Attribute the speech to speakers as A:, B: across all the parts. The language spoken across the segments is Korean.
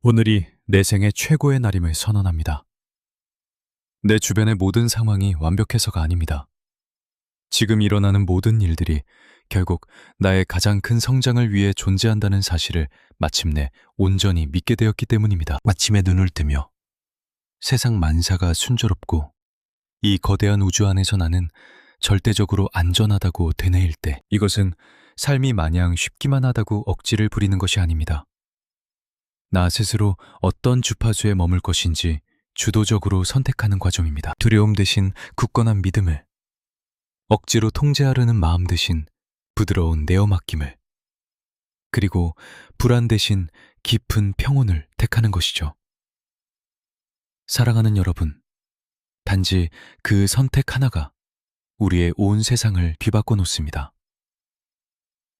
A: 오늘이 내 생애 최고의 날임을 선언합니다. 내 주변의 모든 상황이 완벽해서가 아닙니다. 지금 일어나는 모든 일들이 결국 나의 가장 큰 성장을 위해 존재한다는 사실을 마침내 온전히 믿게 되었기 때문입니다. 아침에 눈을 뜨며 세상 만사가 순조롭고 이 거대한 우주 안에서 나는 절대적으로 안전하다고 되뇌일 때, 이것은 삶이 마냥 쉽기만 하다고 억지를 부리는 것이 아닙니다. 나 스스로 어떤 주파수에 머물 것인지 주도적으로 선택하는 과정입니다. 두려움 대신 굳건한 믿음을, 억지로 통제하려는 마음 대신 부드러운 내어맡김을, 그리고 불안 대신 깊은 평온을 택하는 것이죠. 사랑하는 여러분, 단지 그 선택 하나가 우리의 온 세상을 뒤바꿔 놓습니다.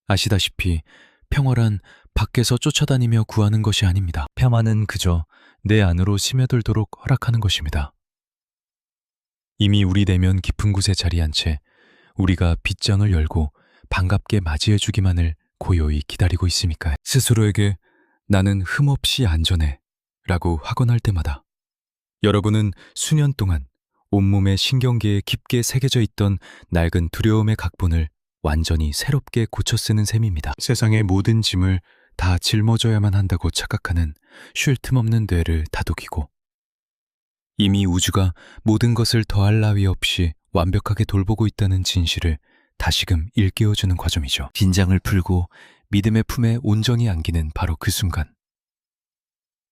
A: 아시다시피 평화란 밖에서 쫓아다니며 구하는 것이 아닙니다. 평화는 그저 내 안으로 스며들도록 허락하는 것입니다. 이미 우리 내면 깊은 곳에 자리한 채 우리가 빗장을 열고 반갑게 맞이해주기만을 고요히 기다리고 있으니까요. 스스로에게 나는 흠없이 안전해 라고 확언할 때마다 여러분은 수년 동안 온몸의 신경계에 깊게 새겨져 있던 낡은 두려움의 각본을 완전히 새롭게 고쳐 쓰는 셈입니다. 세상의 모든 짐을 다 짊어져야만 한다고 착각하는 쉴 틈 없는 뇌를 다독이고, 이미 우주가 모든 것을 더할 나위 없이 완벽하게 돌보고 있다는 진실을 다시금 일깨워주는 과정이죠. 긴장을 풀고 믿음의 품에 온전히 안기는 바로 그 순간,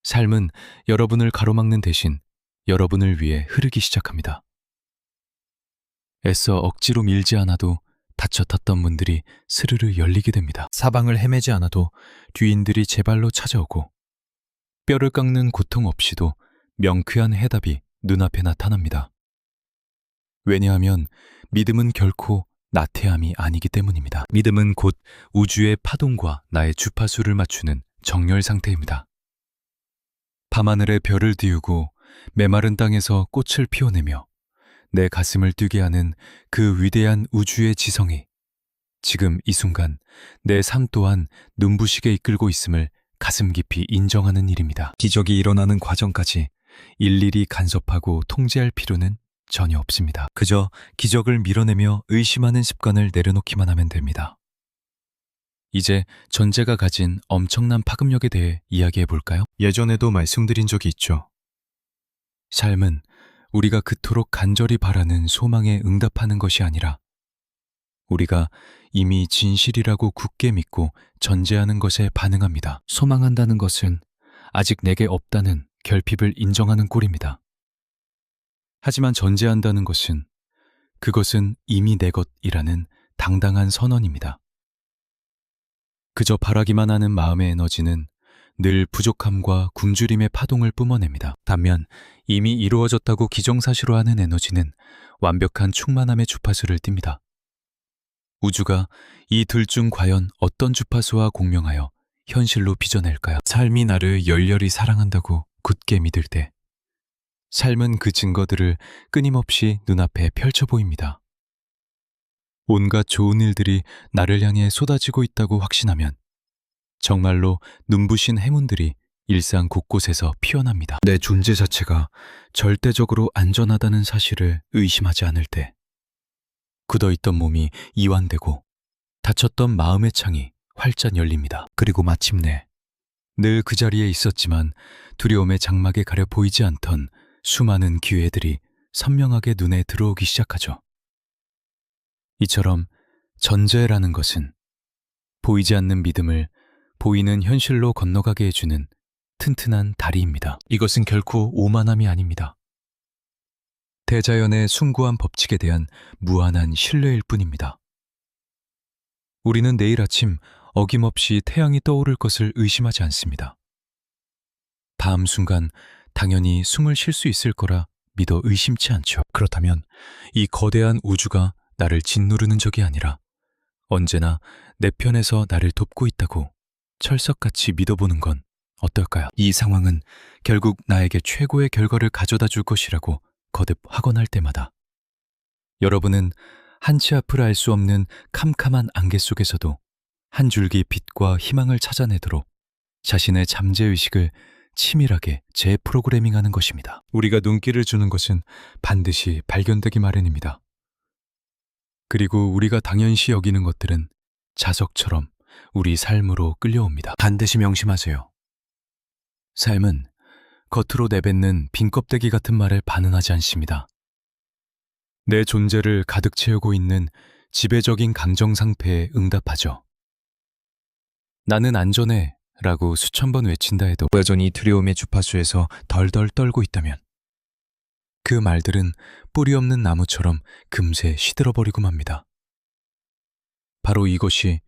A: 삶은 여러분을 가로막는 대신 여러분을 위해 흐르기 시작합니다. 애써 억지로 밀지 않아도 닫혀 탔던 문들이 스르르 열리게 됩니다. 사방을 헤매지 않아도 뒤인들이 제 발로 찾아오고, 뼈를 깎는 고통 없이도 명쾌한 해답이 눈앞에 나타납니다. 왜냐하면 믿음은 결코 나태함이 아니기 때문입니다. 믿음은 곧 우주의 파동과 나의 주파수를 맞추는 정렬 상태입니다. 밤하늘에 별을 띄우고 메마른 땅에서 꽃을 피워내며 내 가슴을 뛰게 하는 그 위대한 우주의 지성이 지금 이 순간 내 삶 또한 눈부시게 이끌고 있음을 가슴 깊이 인정하는 일입니다. 기적이 일어나는 과정까지 일일이 간섭하고 통제할 필요는 전혀 없습니다. 그저 기적을 밀어내며 의심하는 습관을 내려놓기만 하면 됩니다. 이제 전제가 가진 엄청난 파급력에 대해 이야기해 볼까요? 예전에도 말씀드린 적이 있죠. 삶은 우리가 그토록 간절히 바라는 소망에 응답하는 것이 아니라 우리가 이미 진실이라고 굳게 믿고 전제하는 것에 반응합니다. 소망한다는 것은 아직 내게 없다는 결핍을 인정하는 꼴입니다. 하지만 전제한다는 것은 그것은 이미 내 것이라는 당당한 선언입니다. 그저 바라기만 하는 마음의 에너지는 늘 부족함과 굶주림의 파동을 뿜어냅니다. 반면 이미 이루어졌다고 기정사실화하는 에너지는 완벽한 충만함의 주파수를 띱니다. 우주가 이 둘 중 과연 어떤 주파수와 공명하여 현실로 빚어낼까요? 삶이 나를 열렬히 사랑한다고 굳게 믿을 때, 삶은 그 증거들을 끊임없이 눈앞에 펼쳐 보입니다. 온갖 좋은 일들이 나를 향해 쏟아지고 있다고 확신하면 정말로 눈부신 행운들이 일상 곳곳에서 피어납니다. 내 존재 자체가 절대적으로 안전하다는 사실을 의심하지 않을 때, 굳어있던 몸이 이완되고 닫혔던 마음의 창이 활짝 열립니다. 그리고 마침내 늘 그 자리에 있었지만 두려움의 장막에 가려 보이지 않던 수많은 기회들이 선명하게 눈에 들어오기 시작하죠. 이처럼 전제라는 것은 보이지 않는 믿음을 보이는 현실로 건너가게 해주는 튼튼한 다리입니다. 이것은 결코 오만함이 아닙니다. 대자연의 숭고한 법칙에 대한 무한한 신뢰일 뿐입니다. 우리는 내일 아침 어김없이 태양이 떠오를 것을 의심하지 않습니다. 다음 순간 당연히 숨을 쉴 수 있을 거라 믿어 의심치 않죠. 그렇다면 이 거대한 우주가 나를 짓누르는 적이 아니라 언제나 내 편에서 나를 돕고 있다고 철석같이 믿어보는 건 어떨까요? 이 상황은 결국 나에게 최고의 결과를 가져다 줄 것이라고 거듭 확언할 때마다 여러분은 한치 앞을 알 수 없는 캄캄한 안개 속에서도 한 줄기 빛과 희망을 찾아내도록 자신의 잠재의식을 치밀하게 재프로그래밍하는 것입니다. 우리가 눈길을 주는 것은 반드시 발견되기 마련입니다. 그리고 우리가 당연시 여기는 것들은 자석처럼 우리 삶으로 끌려옵니다. 반드시 명심하세요. 삶은 겉으로 내뱉는 빈 껍데기 같은 말에 반응하지 않습니다. 내 존재를 가득 채우고 있는 지배적인 감정 상태에 응답하죠. 나는 안전해 라고 수천 번 외친다 해도 여전히 두려움의 주파수에서 덜덜 떨고 있다면 그 말들은 뿌리 없는 나무처럼 금세 시들어버리고 맙니다. 바로 이것이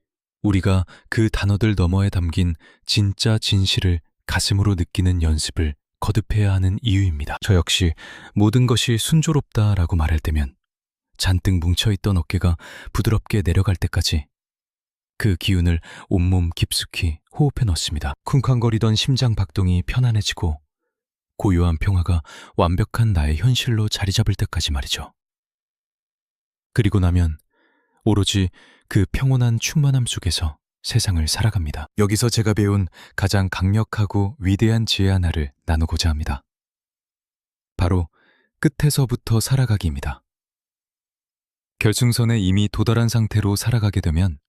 A: 우리가 그 단어들 너머에 담긴 진짜 진실을 가슴으로 느끼는 연습을 거듭해야 하는 이유입니다. 저 역시 모든 것이 순조롭다라고 말할 때면 잔뜩 뭉쳐있던 어깨가 부드럽게 내려갈 때까지 그 기운을 온몸 깊숙이 호흡해 넣습니다. 쿵쾅거리던 심장 박동이 편안해지고 고요한 평화가 완벽한 나의 현실로 자리 잡을 때까지 말이죠. 그리고 나면 오로지 그 평온한 충만함 속에서 세상을 살아갑니다. 여기서 제가 배운 가장 강력하고 위대한 지혜 하나를 나누고자 합니다. 바로 끝에서부터 살아가기입니다. 결승선에 이미 도달한 상태로 살아가게 되면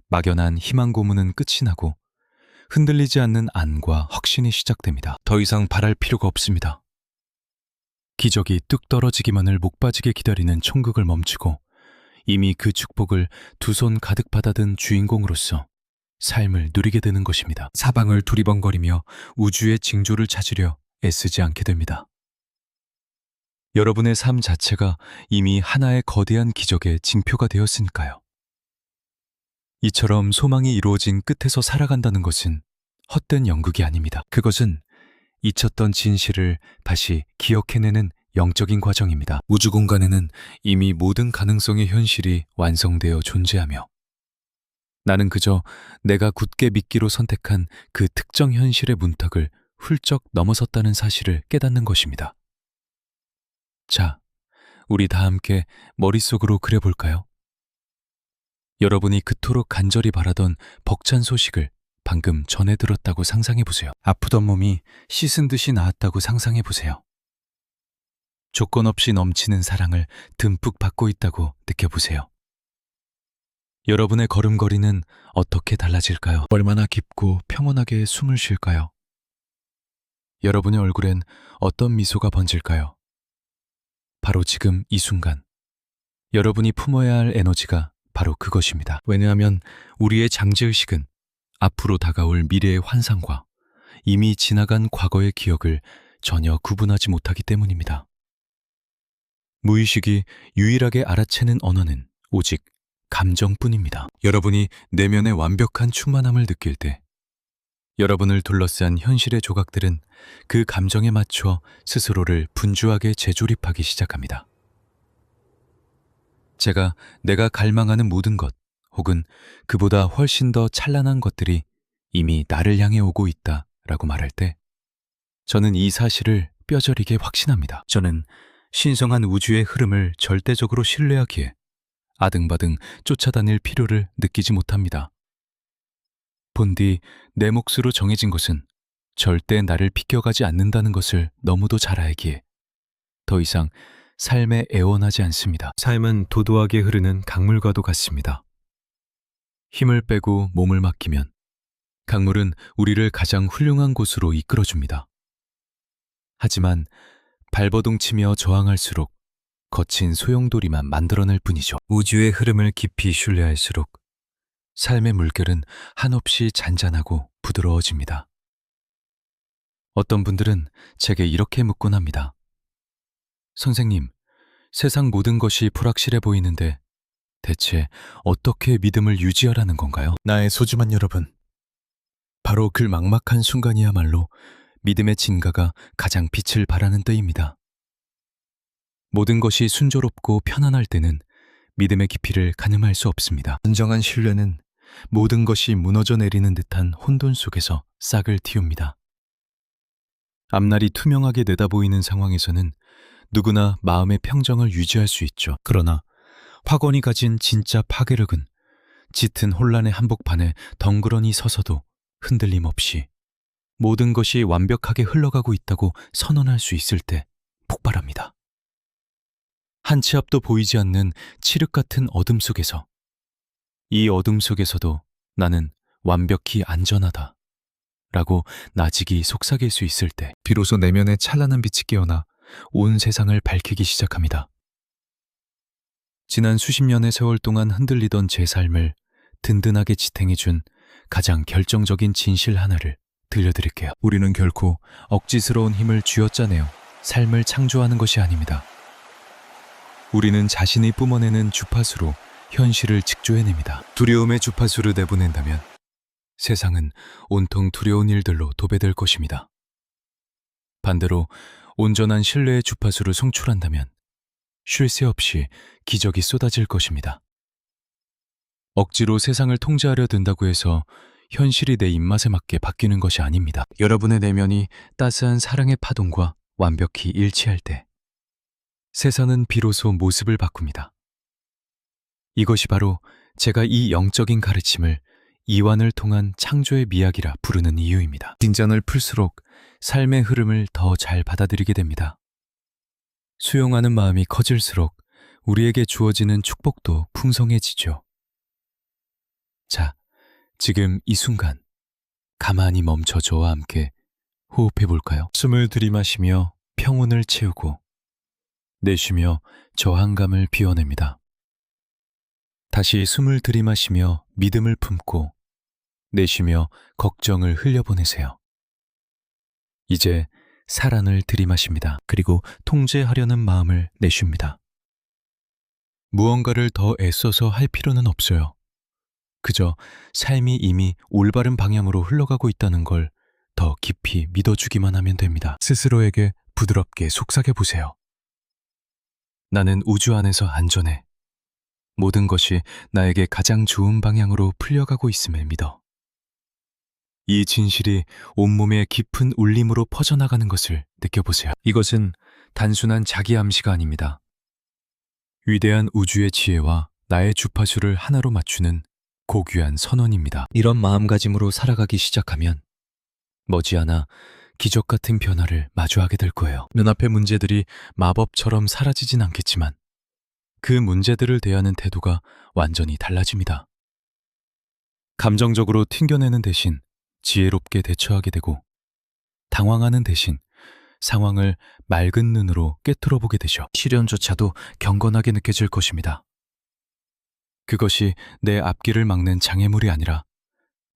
A: 막연한 희망 고문은 끝이 나고 흔들리지 않는 안과 확신이 시작됩니다. 더 이상 바랄 필요가 없습니다. 기적이 뚝 떨어지기만을 목 빠지게 기다리는 천국을 멈추고 이미 그 축복을 두 손 가득 받아든 주인공으로서 삶을 누리게 되는 것입니다. 사방을 두리번거리며 우주의 징조를 찾으려 애쓰지 않게 됩니다. 여러분의 삶 자체가 이미 하나의 거대한 기적의 징표가 되었으니까요. 이처럼 소망이 이루어진 끝에서 살아간다는 것은 헛된 연극이 아닙니다. 그것은 잊혔던 진실을 다시 기억해내는 영적인 과정입니다. 우주 공간에는 이미 모든 가능성의 현실이 완성되어 존재하며 나는 그저 내가 굳게 믿기로 선택한 그 특정 현실의 문턱을 훌쩍 넘어섰다는 사실을 깨닫는 것입니다. 자, 우리 다 함께 머릿속으로 그려볼까요? 여러분이 그토록 간절히 바라던 벅찬 소식을 방금 전해 들었다고 상상해보세요. 아프던 몸이 씻은 듯이 나았다고 상상해보세요. 조건 없이 넘치는 사랑을 듬뿍 받고 있다고 느껴보세요. 여러분의 걸음걸이는 어떻게 달라질까요? 얼마나 깊고 평온하게 숨을 쉴까요? 여러분의 얼굴엔 어떤 미소가 번질까요? 바로 지금 이 순간, 여러분이 품어야 할 에너지가 바로 그것입니다. 왜냐하면 우리의 장제의식은 앞으로 다가올 미래의 환상과 이미 지나간 과거의 기억을 전혀 구분하지 못하기 때문입니다. 무의식이 유일하게 알아채는 언어는 오직 감정뿐입니다. 여러분이 내면의 완벽한 충만함을 느낄 때 여러분을 둘러싼 현실의 조각들은 그 감정에 맞춰 스스로를 분주하게 재조립하기 시작합니다. 내가 갈망하는 모든 것 혹은 그보다 훨씬 더 찬란한 것들이 이미 나를 향해 오고 있다라고 말할 때 저는 이 사실을 뼈저리게 확신합니다. 저는 신성한 우주의 흐름을 절대적으로 신뢰하기에 아등바등 쫓아다닐 필요를 느끼지 못합니다. 본디 내 몫으로 정해진 것은 절대 나를 비껴가지 않는다는 것을 너무도 잘 알기에 더 이상 삶에 애원하지 않습니다. 삶은 도도하게 흐르는 강물과도 같습니다. 힘을 빼고 몸을 맡기면 강물은 우리를 가장 훌륭한 곳으로 이끌어줍니다. 하지만 발버둥치며 저항할수록 거친 소용돌이만 만들어낼 뿐이죠. 우주의 흐름을 깊이 신뢰할수록 삶의 물결은 한없이 잔잔하고 부드러워집니다. 어떤 분들은 제게 이렇게 묻곤 합니다. 선생님, 세상 모든 것이 불확실해 보이는데 대체 어떻게 믿음을 유지하라는 건가요? 나의 소중한 여러분, 바로 그 막막한 순간이야말로 믿음의 진가가 가장 빛을 발하는 때입니다. 모든 것이 순조롭고 편안할 때는 믿음의 깊이를 가늠할 수 없습니다. 진정한 신뢰는 모든 것이 무너져 내리는 듯한 혼돈 속에서 싹을 틔웁니다. 앞날이 투명하게 내다보이는 상황에서는 누구나 마음의 평정을 유지할 수 있죠. 그러나 확언이 가진 진짜 파괴력은 짙은 혼란의 한복판에 덩그러니 서서도 흔들림 없이 모든 것이 완벽하게 흘러가고 있다고 선언할 수 있을 때 폭발합니다. 한 치 앞도 보이지 않는 칠흑 같은 어둠 속에서, 이 어둠 속에서도 나는 완벽히 안전하다 라고 나직이 속삭일 수 있을 때 비로소 내면에 찬란한 빛이 깨어나 온 세상을 밝히기 시작합니다. 지난 수십 년의 세월 동안 흔들리던 제 삶을 든든하게 지탱해준 가장 결정적인 진실 하나를 들려드릴게요. 우리는 결코 억지스러운 힘을 쥐어짜내어 삶을 창조하는 것이 아닙니다. 우리는 자신이 뿜어내는 주파수로 현실을 직조해냅니다. 두려움의 주파수를 내보낸다면 세상은 온통 두려운 일들로 도배될 것입니다. 반대로 온전한 신뢰의 주파수를 송출한다면 쉴 새 없이 기적이 쏟아질 것입니다. 억지로 세상을 통제하려 든다고 해서 현실이 내 입맛에 맞게 바뀌는 것이 아닙니다. 여러분의 내면이 따스한 사랑의 파동과 완벽히 일치할 때 세상은 비로소 모습을 바꿉니다. 이것이 바로 제가 이 영적인 가르침을 이완을 통한 창조의 미학이라 부르는 이유입니다. 빈잔을 풀수록 삶의 흐름을 더 잘 받아들이게 됩니다. 수용하는 마음이 커질수록 우리에게 주어지는 축복도 풍성해지죠. 자, 지금 이 순간 가만히 멈춰 저와 함께 호흡해 볼까요? 숨을 들이마시며 평온을 채우고 내쉬며 저항감을 비워냅니다. 다시 숨을 들이마시며 믿음을 품고 내쉬며 걱정을 흘려보내세요. 이제 사랑을 들이마십니다. 그리고 통제하려는 마음을 내쉽니다. 무언가를 더 애써서 할 필요는 없어요. 그저 삶이 이미 올바른 방향으로 흘러가고 있다는 걸 더 깊이 믿어주기만 하면 됩니다. 스스로에게 부드럽게 속삭여 보세요. 나는 우주 안에서 안전해. 모든 것이 나에게 가장 좋은 방향으로 풀려가고 있음을 믿어. 이 진실이 온몸에 깊은 울림으로 퍼져나가는 것을 느껴보세요. 이것은 단순한 자기 암시가 아닙니다. 위대한 우주의 지혜와 나의 주파수를 하나로 맞추는 고귀한 선언입니다. 이런 마음가짐으로 살아가기 시작하면 머지않아 기적 같은 변화를 마주하게 될 거예요. 눈앞의 문제들이 마법처럼 사라지진 않겠지만 그 문제들을 대하는 태도가 완전히 달라집니다. 감정적으로 튕겨내는 대신 지혜롭게 대처하게 되고 당황하는 대신 상황을 맑은 눈으로 꿰뚫어 보게 되죠. 시련조차도 경건하게 느껴질 것입니다. 그것이 내 앞길을 막는 장애물이 아니라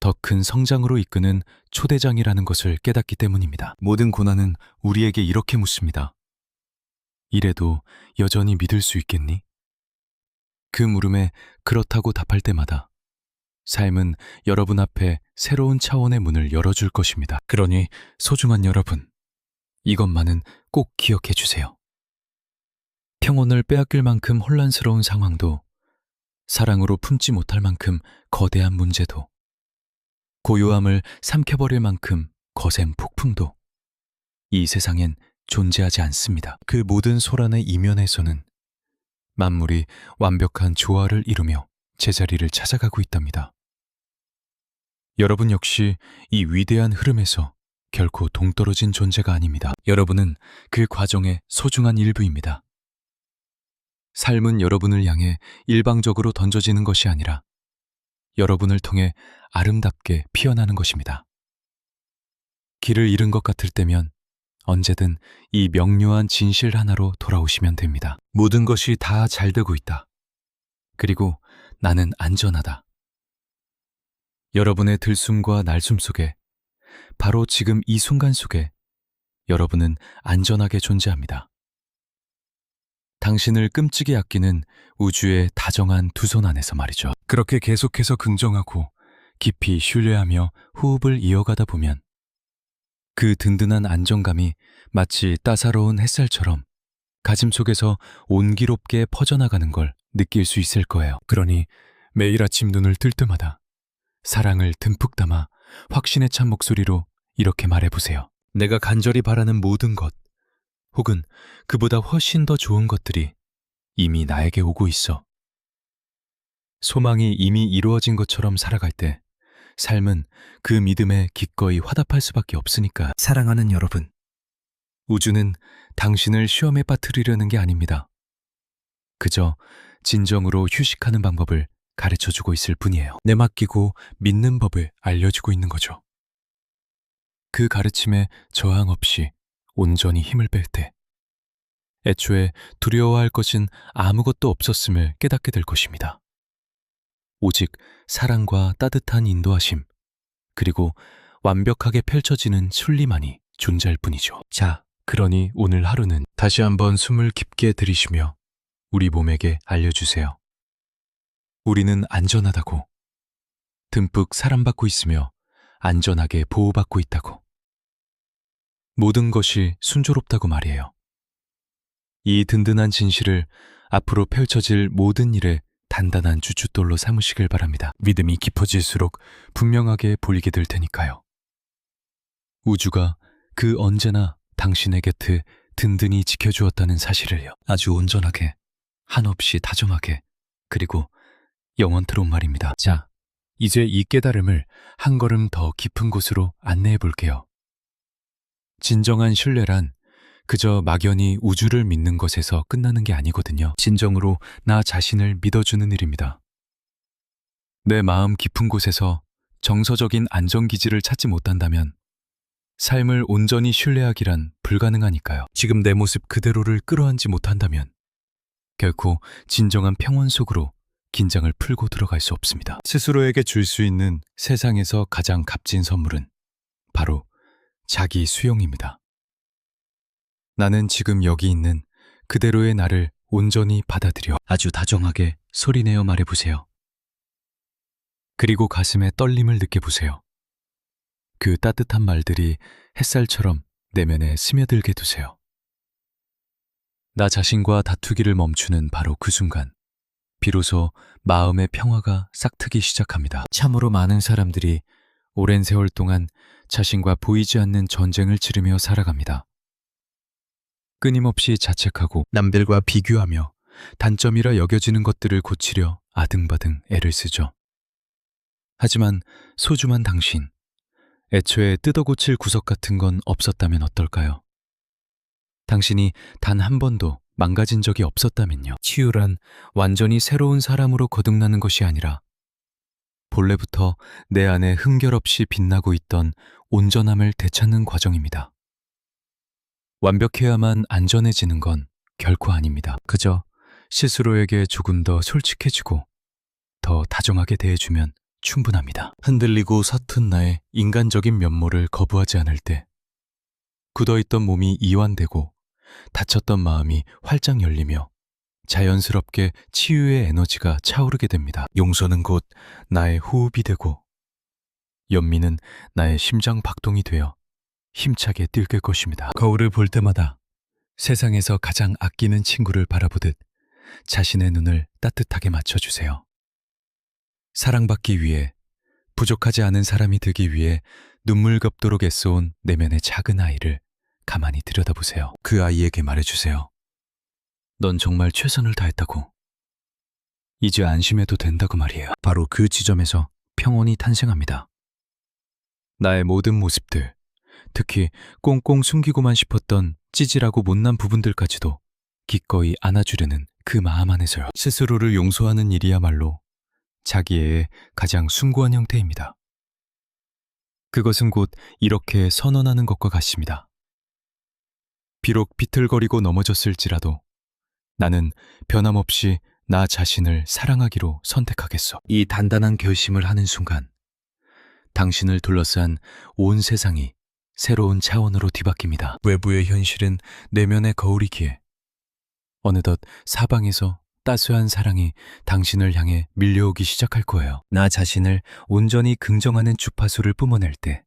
A: 더 큰 성장으로 이끄는 초대장이라는 것을 깨닫기 때문입니다. 모든 고난은 우리에게 이렇게 묻습니다. 이래도 여전히 믿을 수 있겠니? 그 물음에 그렇다고 답할 때마다 삶은 여러분 앞에 새로운 차원의 문을 열어줄 것입니다. 그러니 소중한 여러분, 이것만은 꼭 기억해 주세요. 평온을 빼앗길 만큼 혼란스러운 상황도, 사랑으로 품지 못할 만큼 거대한 문제도, 고요함을 삼켜버릴 만큼 거센 폭풍도 이 세상엔 존재하지 않습니다. 그 모든 소란의 이면에서는 만물이 완벽한 조화를 이루며 제자리를 찾아가고 있답니다. 여러분 역시 이 위대한 흐름에서 결코 동떨어진 존재가 아닙니다. 여러분은 그 과정의 소중한 일부입니다. 삶은 여러분을 향해 일방적으로 던져지는 것이 아니라 여러분을 통해 아름답게 피어나는 것입니다. 길을 잃은 것 같을 때면 언제든 이 명료한 진실 하나로 돌아오시면 됩니다. 모든 것이 다 잘 되고 있다. 그리고 나는 안전하다. 여러분의 들숨과 날숨 속에, 바로 지금 이 순간 속에 여러분은 안전하게 존재합니다. 당신을 끔찍이 아끼는 우주의 다정한 두 손 안에서 말이죠. 그렇게 계속해서 긍정하고 깊이 신뢰하며 호흡을 이어가다 보면 그 든든한 안정감이 마치 따사로운 햇살처럼 가슴 속에서 온기롭게 퍼져나가는 걸 느낄 수 있을 거예요. 그러니 매일 아침 눈을 뜰 때마다 사랑을 듬뿍 담아 확신에 찬 목소리로 이렇게 말해보세요. 내가 간절히 바라는 모든 것, 혹은 그보다 훨씬 더 좋은 것들이 이미 나에게 오고 있어. 소망이 이미 이루어진 것처럼 살아갈 때 삶은 그 믿음에 기꺼이 화답할 수밖에 없으니까. 사랑하는 여러분, 우주는 당신을 시험에 빠뜨리려는 게 아닙니다. 그저 진정으로 휴식하는 방법을 가르쳐주고 있을 뿐이에요. 내맡기고 믿는 법을 알려주고 있는 거죠. 그 가르침에 저항 없이 온전히 힘을 뺄 때, 애초에 두려워할 것은 아무것도 없었음을 깨닫게 될 것입니다. 오직 사랑과 따뜻한 인도하심, 그리고 완벽하게 펼쳐지는 순리만이 존재할 뿐이죠. 자, 그러니 오늘 하루는 다시 한번 숨을 깊게 들이쉬며 우리 몸에게 알려주세요. 우리는 안전하다고, 듬뿍 사랑받고 있으며 안전하게 보호받고 있다고. 모든 것이 순조롭다고 말이에요. 이 든든한 진실을 앞으로 펼쳐질 모든 일에 단단한 주춧돌로 삼으시길 바랍니다. 믿음이 깊어질수록 분명하게 보이게 될 테니까요. 우주가 그 언제나 당신의 곁을 든든히 지켜주었다는 사실을요. 아주 온전하게, 한없이 다정하게, 그리고 영원토록 말입니다. 자, 이제 이 깨달음을 한 걸음 더 깊은 곳으로 안내해 볼게요. 진정한 신뢰란 그저 막연히 우주를 믿는 것에서 끝나는 게 아니거든요. 진정으로 나 자신을 믿어주는 일입니다. 내 마음 깊은 곳에서 정서적인 안정기지를 찾지 못한다면 삶을 온전히 신뢰하기란 불가능하니까요. 지금 내 모습 그대로를 끌어안지 못한다면 결코 진정한 평온 속으로 긴장을 풀고 들어갈 수 없습니다. 스스로에게 줄 수 있는 세상에서 가장 값진 선물은 바로 자기 수용입니다. 나는 지금 여기 있는 그대로의 나를 온전히 받아들여. 아주 다정하게 소리내어 말해보세요. 그리고 가슴에 떨림을 느껴보세요. 그 따뜻한 말들이 햇살처럼 내면에 스며들게 두세요. 나 자신과 다투기를 멈추는 바로 그 순간, 비로소 마음의 평화가 싹트기 시작합니다. 참으로 많은 사람들이 오랜 세월 동안 자신과 보이지 않는 전쟁을 치르며 살아갑니다. 끊임없이 자책하고 남들과 비교하며 단점이라 여겨지는 것들을 고치려 아등바등 애를 쓰죠. 하지만 소중한 당신, 애초에 뜯어고칠 구석 같은 건 없었다면 어떨까요? 당신이 단 한 번도 망가진 적이 없었다면요. 치유란 완전히 새로운 사람으로 거듭나는 것이 아니라 본래부터 내 안에 흠결없이 빛나고 있던 온전함을 되찾는 과정입니다. 완벽해야만 안전해지는 건 결코 아닙니다. 그저 스스로에게 조금 더 솔직해지고 더 다정하게 대해주면 충분합니다. 흔들리고 서툰 나의 인간적인 면모를 거부하지 않을 때, 굳어있던 몸이 이완되고 다쳤던 마음이 활짝 열리며 자연스럽게 치유의 에너지가 차오르게 됩니다. 용서는 곧 나의 호흡이 되고 연민은 나의 심장 박동이 되어 힘차게 뛰게 것입니다. 거울을 볼 때마다 세상에서 가장 아끼는 친구를 바라보듯 자신의 눈을 따뜻하게 맞춰주세요. 사랑받기 위해, 부족하지 않은 사람이 되기 위해 눈물겹도록 애써온 내면의 작은 아이를 가만히 들여다보세요. 그 아이에게 말해주세요. 넌 정말 최선을 다했다고. 이제 안심해도 된다고 말이에요. 바로 그 지점에서 평온이 탄생합니다. 나의 모든 모습들, 특히 꽁꽁 숨기고만 싶었던 찌질하고 못난 부분들까지도 기꺼이 안아주려는 그 마음 안에서요. 스스로를 용서하는 일이야말로 자기애의 가장 숭고한 형태입니다. 그것은 곧 이렇게 선언하는 것과 같습니다. 비록 비틀거리고 넘어졌을지라도 나는 변함없이 나 자신을 사랑하기로 선택하겠어. 이 단단한 결심을 하는 순간 당신을 둘러싼 온 세상이 새로운 차원으로 뒤바뀝니다. 외부의 현실은 내면의 거울이기에 어느덧 사방에서 따스한 사랑이 당신을 향해 밀려오기 시작할 거예요. 나 자신을 온전히 긍정하는 주파수를 뿜어낼 때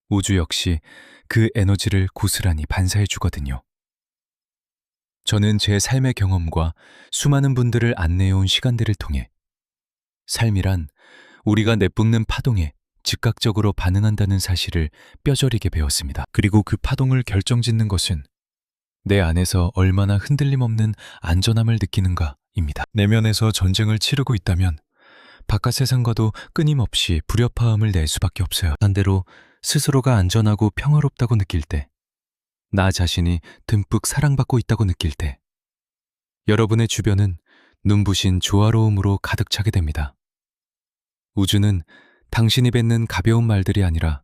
A: 우주 역시 그 에너지를 고스란히 반사해 주거든요. 저는 제 삶의 경험과 수많은 분들을 안내해온 시간들을 통해 삶이란 우리가 내뿜는 파동에 즉각적으로 반응한다는 사실을 뼈저리게 배웠습니다. 그리고 그 파동을 결정짓는 것은 내 안에서 얼마나 흔들림 없는 안전함을 느끼는가입니다. 내면에서 전쟁을 치르고 있다면 바깥 세상과도 끊임없이 불협화음을 낼 수밖에 없어요. 반대로 스스로가 안전하고 평화롭다고 느낄 때, 나 자신이 듬뿍 사랑받고 있다고 느낄 때, 여러분의 주변은 눈부신 조화로움으로 가득 차게 됩니다. 우주는 당신이 뱉는 가벼운 말들이 아니라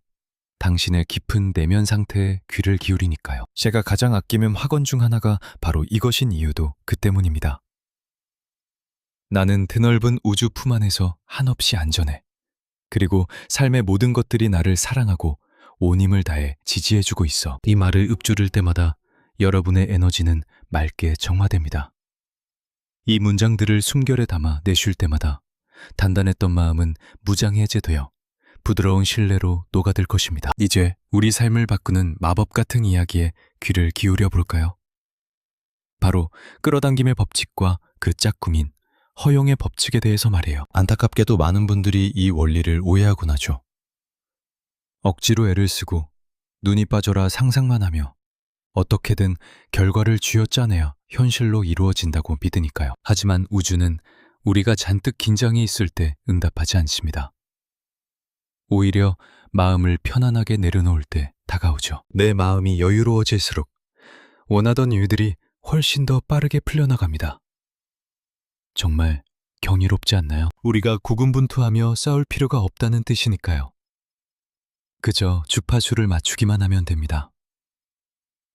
A: 당신의 깊은 내면 상태에 귀를 기울이니까요. 제가 가장 아끼는 학원 중 하나가 바로 이것인 이유도 그 때문입니다. 나는 드넓은 우주 품 안에서 한없이 안전해. 그리고 삶의 모든 것들이 나를 사랑하고 온 힘을 다해 지지해주고 있어. 이 말을 읊조릴 때마다 여러분의 에너지는 맑게 정화됩니다. 이 문장들을 숨결에 담아 내쉴 때마다 단단했던 마음은 무장해제되어 부드러운 신뢰로 녹아들 것입니다. 이제 우리 삶을 바꾸는 마법 같은 이야기에 귀를 기울여 볼까요? 바로 끌어당김의 법칙과 그 짝꿍인 허용의 법칙에 대해서 말이에요. 안타깝게도 많은 분들이 이 원리를 오해하곤 하죠. 억지로 애를 쓰고 눈이 빠져라 상상만 하며 어떻게든 결과를 쥐어짜내야 현실로 이루어진다고 믿으니까요. 하지만 우주는 우리가 잔뜩 긴장이 있을 때 응답하지 않습니다. 오히려 마음을 편안하게 내려놓을 때 다가오죠. 내 마음이 여유로워질수록 원하던 일들이 훨씬 더 빠르게 풀려나갑니다. 정말 경이롭지 않나요? 우리가 고군분투하며 싸울 필요가 없다는 뜻이니까요. 그저 주파수를 맞추기만 하면 됩니다.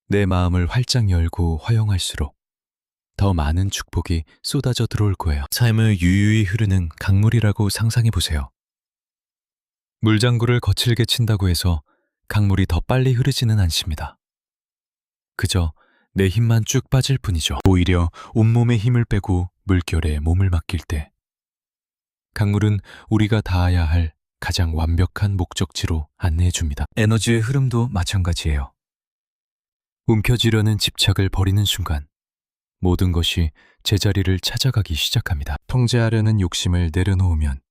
A: 내 마음을 활짝 열고 허용할수록 더 많은 축복이 쏟아져 들어올 거예요. 삶을 유유히 흐르는 강물이라고 상상해 보세요. 물장구를 거칠게 친다고 해서 강물이 더 빨리 흐르지는 않습니다. 그저 내 힘만 쭉 빠질 뿐이죠. 오히려 온몸의 힘을 빼고 물결에 몸을 맡길 때 강물은 우리가 닿아야 할 가장 완벽한 목적지로 안내해 줍니다. 에너지의 흐름도 마찬가지예요. 움켜쥐려는 집착을 버리는 순간 모든 것이 제자리를 찾아가기 시작합니다. 통제하려는 욕심을 내려놓으면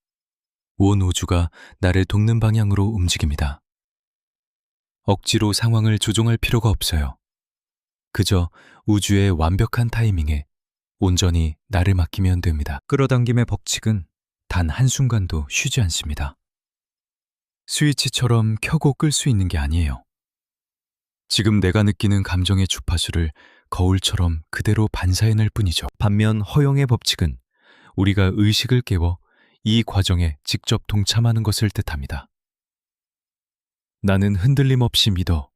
A: 온 우주가 나를 돕는 방향으로 움직입니다. 억지로 상황을 조종할 필요가 없어요. 그저 우주의 완벽한 타이밍에 온전히 나를 맡기면 됩니다. 끌어당김의 법칙은 단 한순간도 쉬지 않습니다. 스위치처럼 켜고 끌 수 있는 게 아니에요. 지금 내가 느끼는 감정의 주파수를 거울처럼 그대로 반사해낼 뿐이죠. 반면 허용의 법칙은 우리가 의식을 깨워 이 과정에 직접 동참하는 것을 뜻합니다. 나는 흔들림 없이 믿어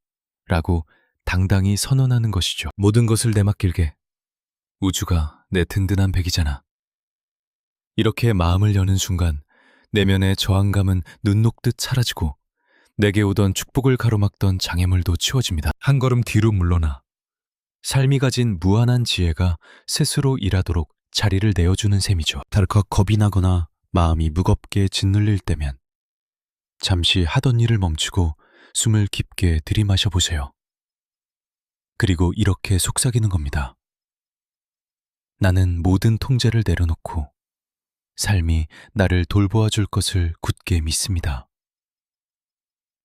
A: 라고 당당히 선언하는 것이죠. 모든 것을 내맡길게. 우주가 내 든든한 백이잖아. 이렇게 마음을 여는 순간 내면의 저항감은 눈 녹듯 사라지고 내게 오던 축복을 가로막던 장애물도 치워집니다. 한 걸음 뒤로 물러나 삶이 가진 무한한 지혜가 스스로 일하도록 자리를 내어주는 셈이죠. 덜컥 겁이 나거나 마음이 무겁게 짓눌릴 때면 잠시 하던 일을 멈추고 숨을 깊게 들이마셔 보세요. 그리고 이렇게 속삭이는 겁니다. 나는 모든 통제를 내려놓고 삶이 나를 돌보아 줄 것을 굳게 믿습니다.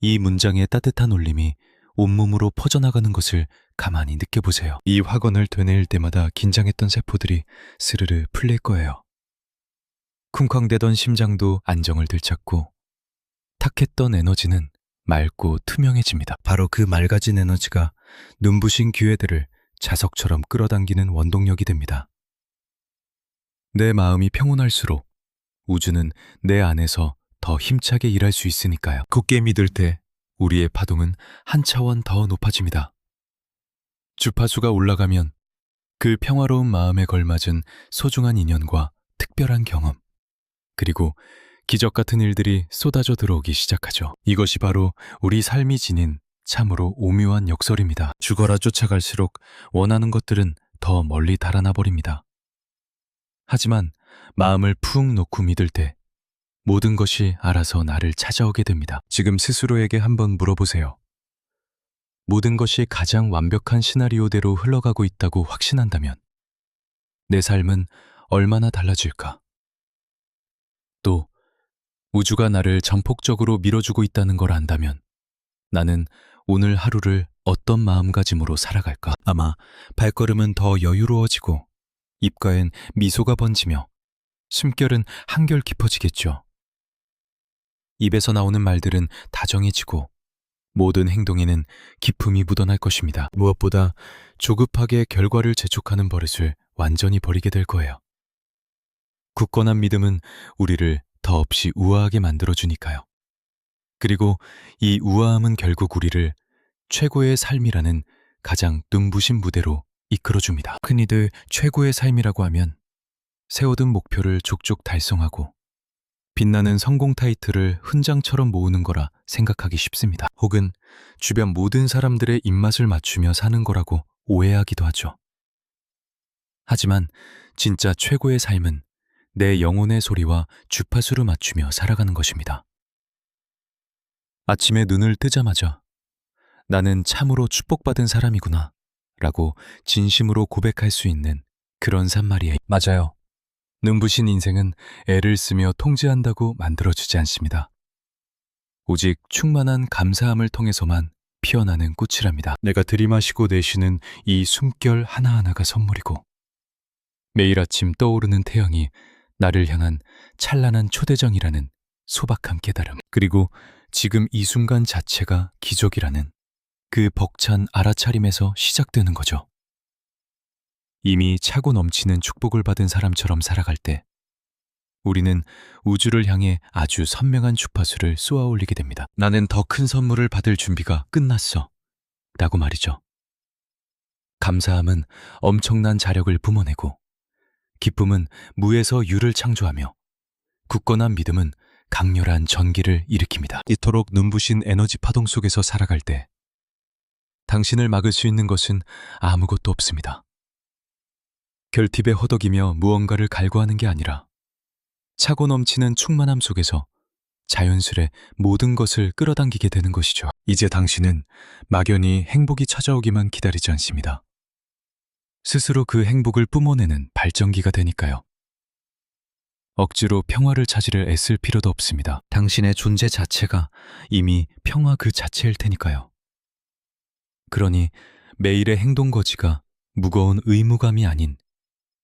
A: 이 문장의 따뜻한 울림이 온몸으로 퍼져나가는 것을 가만히 느껴보세요. 이 화건을 되뇌일 때마다 긴장했던 세포들이 스르르 풀릴 거예요. 쿵쾅대던 심장도 안정을 되찾고 탁했던 에너지는 맑고 투명해집니다. 바로 그 맑아진 에너지가 눈부신 기회들을 자석처럼 끌어당기는 원동력이 됩니다. 내 마음이 평온할수록 우주는 내 안에서 더 힘차게 일할 수 있으니까요. 굳게 믿을 때 우리의 파동은 한 차원 더 높아집니다. 주파수가 올라가면 그 평화로운 마음에 걸맞은 소중한 인연과 특별한 경험, 그리고 기적 같은 일들이 쏟아져 들어오기 시작하죠. 이것이 바로 우리 삶이 지닌 참으로 오묘한 역설입니다. 죽어라 쫓아갈수록 원하는 것들은 더 멀리 달아나 버립니다. 하지만 마음을 푹 놓고 믿을 때 모든 것이 알아서 나를 찾아오게 됩니다. 지금 스스로에게 한번 물어보세요. 모든 것이 가장 완벽한 시나리오대로 흘러가고 있다고 확신한다면 내 삶은 얼마나 달라질까? 또 우주가 나를 전폭적으로 밀어주고 있다는 걸 안다면 나는 오늘 하루를 어떤 마음가짐으로 살아갈까? 아마 발걸음은 더 여유로워지고 입가엔 미소가 번지며 숨결은 한결 깊어지겠죠. 입에서 나오는 말들은 다정해지고 모든 행동에는 기품이 묻어날 것입니다. 무엇보다 조급하게 결과를 재촉하는 버릇을 완전히 버리게 될 거예요. 굳건한 믿음은 우리를 더없이 우아하게 만들어주니까요. 그리고 이 우아함은 결국 우리를 최고의 삶이라는 가장 눈부신 무대로 이끌어줍니다. 흔히들 최고의 삶이라고 하면 세워둔 목표를 족족 달성하고 빛나는 성공 타이틀을 훈장처럼 모으는 거라 생각하기 쉽습니다. 혹은 주변 모든 사람들의 입맛을 맞추며 사는 거라고 오해하기도 하죠. 하지만 진짜 최고의 삶은 내 영혼의 소리와 주파수를 맞추며 살아가는 것입니다. 아침에 눈을 뜨자마자 나는 참으로 축복받은 사람이구나 라고 진심으로 고백할 수 있는 그런 삶 말이에요. 맞아요. 눈부신 인생은 애를 쓰며 통제한다고 만들어주지 않습니다. 오직 충만한 감사함을 통해서만 피어나는 꽃이랍니다. 내가 들이마시고 내쉬는 이 숨결 하나하나가 선물이고 매일 아침 떠오르는 태양이 나를 향한 찬란한 초대장이라는 소박한 깨달음, 그리고 지금 이 순간 자체가 기적이라는 그 벅찬 알아차림에서 시작되는 거죠. 이미 차고 넘치는 축복을 받은 사람처럼 살아갈 때 우리는 우주를 향해 아주 선명한 주파수를 쏘아 올리게 됩니다. 나는 더 큰 선물을 받을 준비가 끝났어 라고 말이죠. 감사함은 엄청난 자력을 뿜어내고 기쁨은 무에서 유를 창조하며 굳건한 믿음은 강렬한 전기를 일으킵니다. 이토록 눈부신 에너지 파동 속에서 살아갈 때 당신을 막을 수 있는 것은 아무것도 없습니다. 결핍에 허덕이며 무언가를 갈구하는 게 아니라 차고 넘치는 충만함 속에서 자연스레 모든 것을 끌어당기게 되는 것이죠. 이제 당신은 막연히 행복이 찾아오기만 기다리지 않습니다. 스스로 그 행복을 뿜어내는 발전기가 되니까요. 억지로 평화를 찾으려 애쓸 필요도 없습니다. 당신의 존재 자체가 이미 평화 그 자체일 테니까요. 그러니 매일의 행동거지가 무거운 의무감이 아닌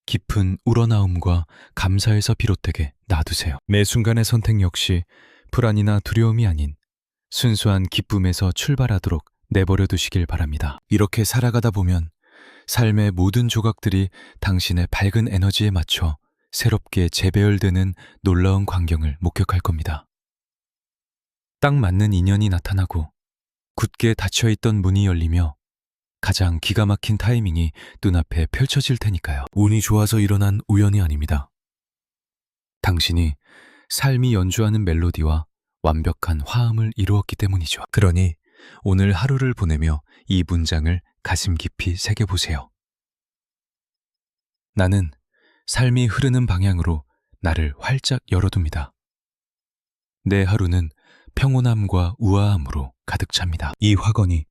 A: 깊은 우러나옴과 감사에서 비롯되게 놔두세요. 매 순간의 선택 역시 불안이나 두려움이 아닌 순수한 기쁨에서 출발하도록 내버려 두시길 바랍니다. 이렇게 살아가다 보면 삶의 모든 조각들이 당신의 밝은 에너지에 맞춰 새롭게 재배열되는 놀라운 광경을 목격할 겁니다. 딱 맞는 인연이 나타나고 굳게 닫혀있던 문이 열리며 가장 기가 막힌 타이밍이 눈앞에 펼쳐질 테니까요. 운이 좋아서 일어난 우연이 아닙니다. 당신이 삶이 연주하는 멜로디와 완벽한 화음을 이루었기 때문이죠. 그러니 오늘 하루를 보내며 이 문장을 가슴 깊이 새겨보세요. 나는 삶이 흐르는 방향으로 나를 활짝 열어둡니다. 내 하루는 평온함과 우아함으로 가득 찹니다. 이 확언이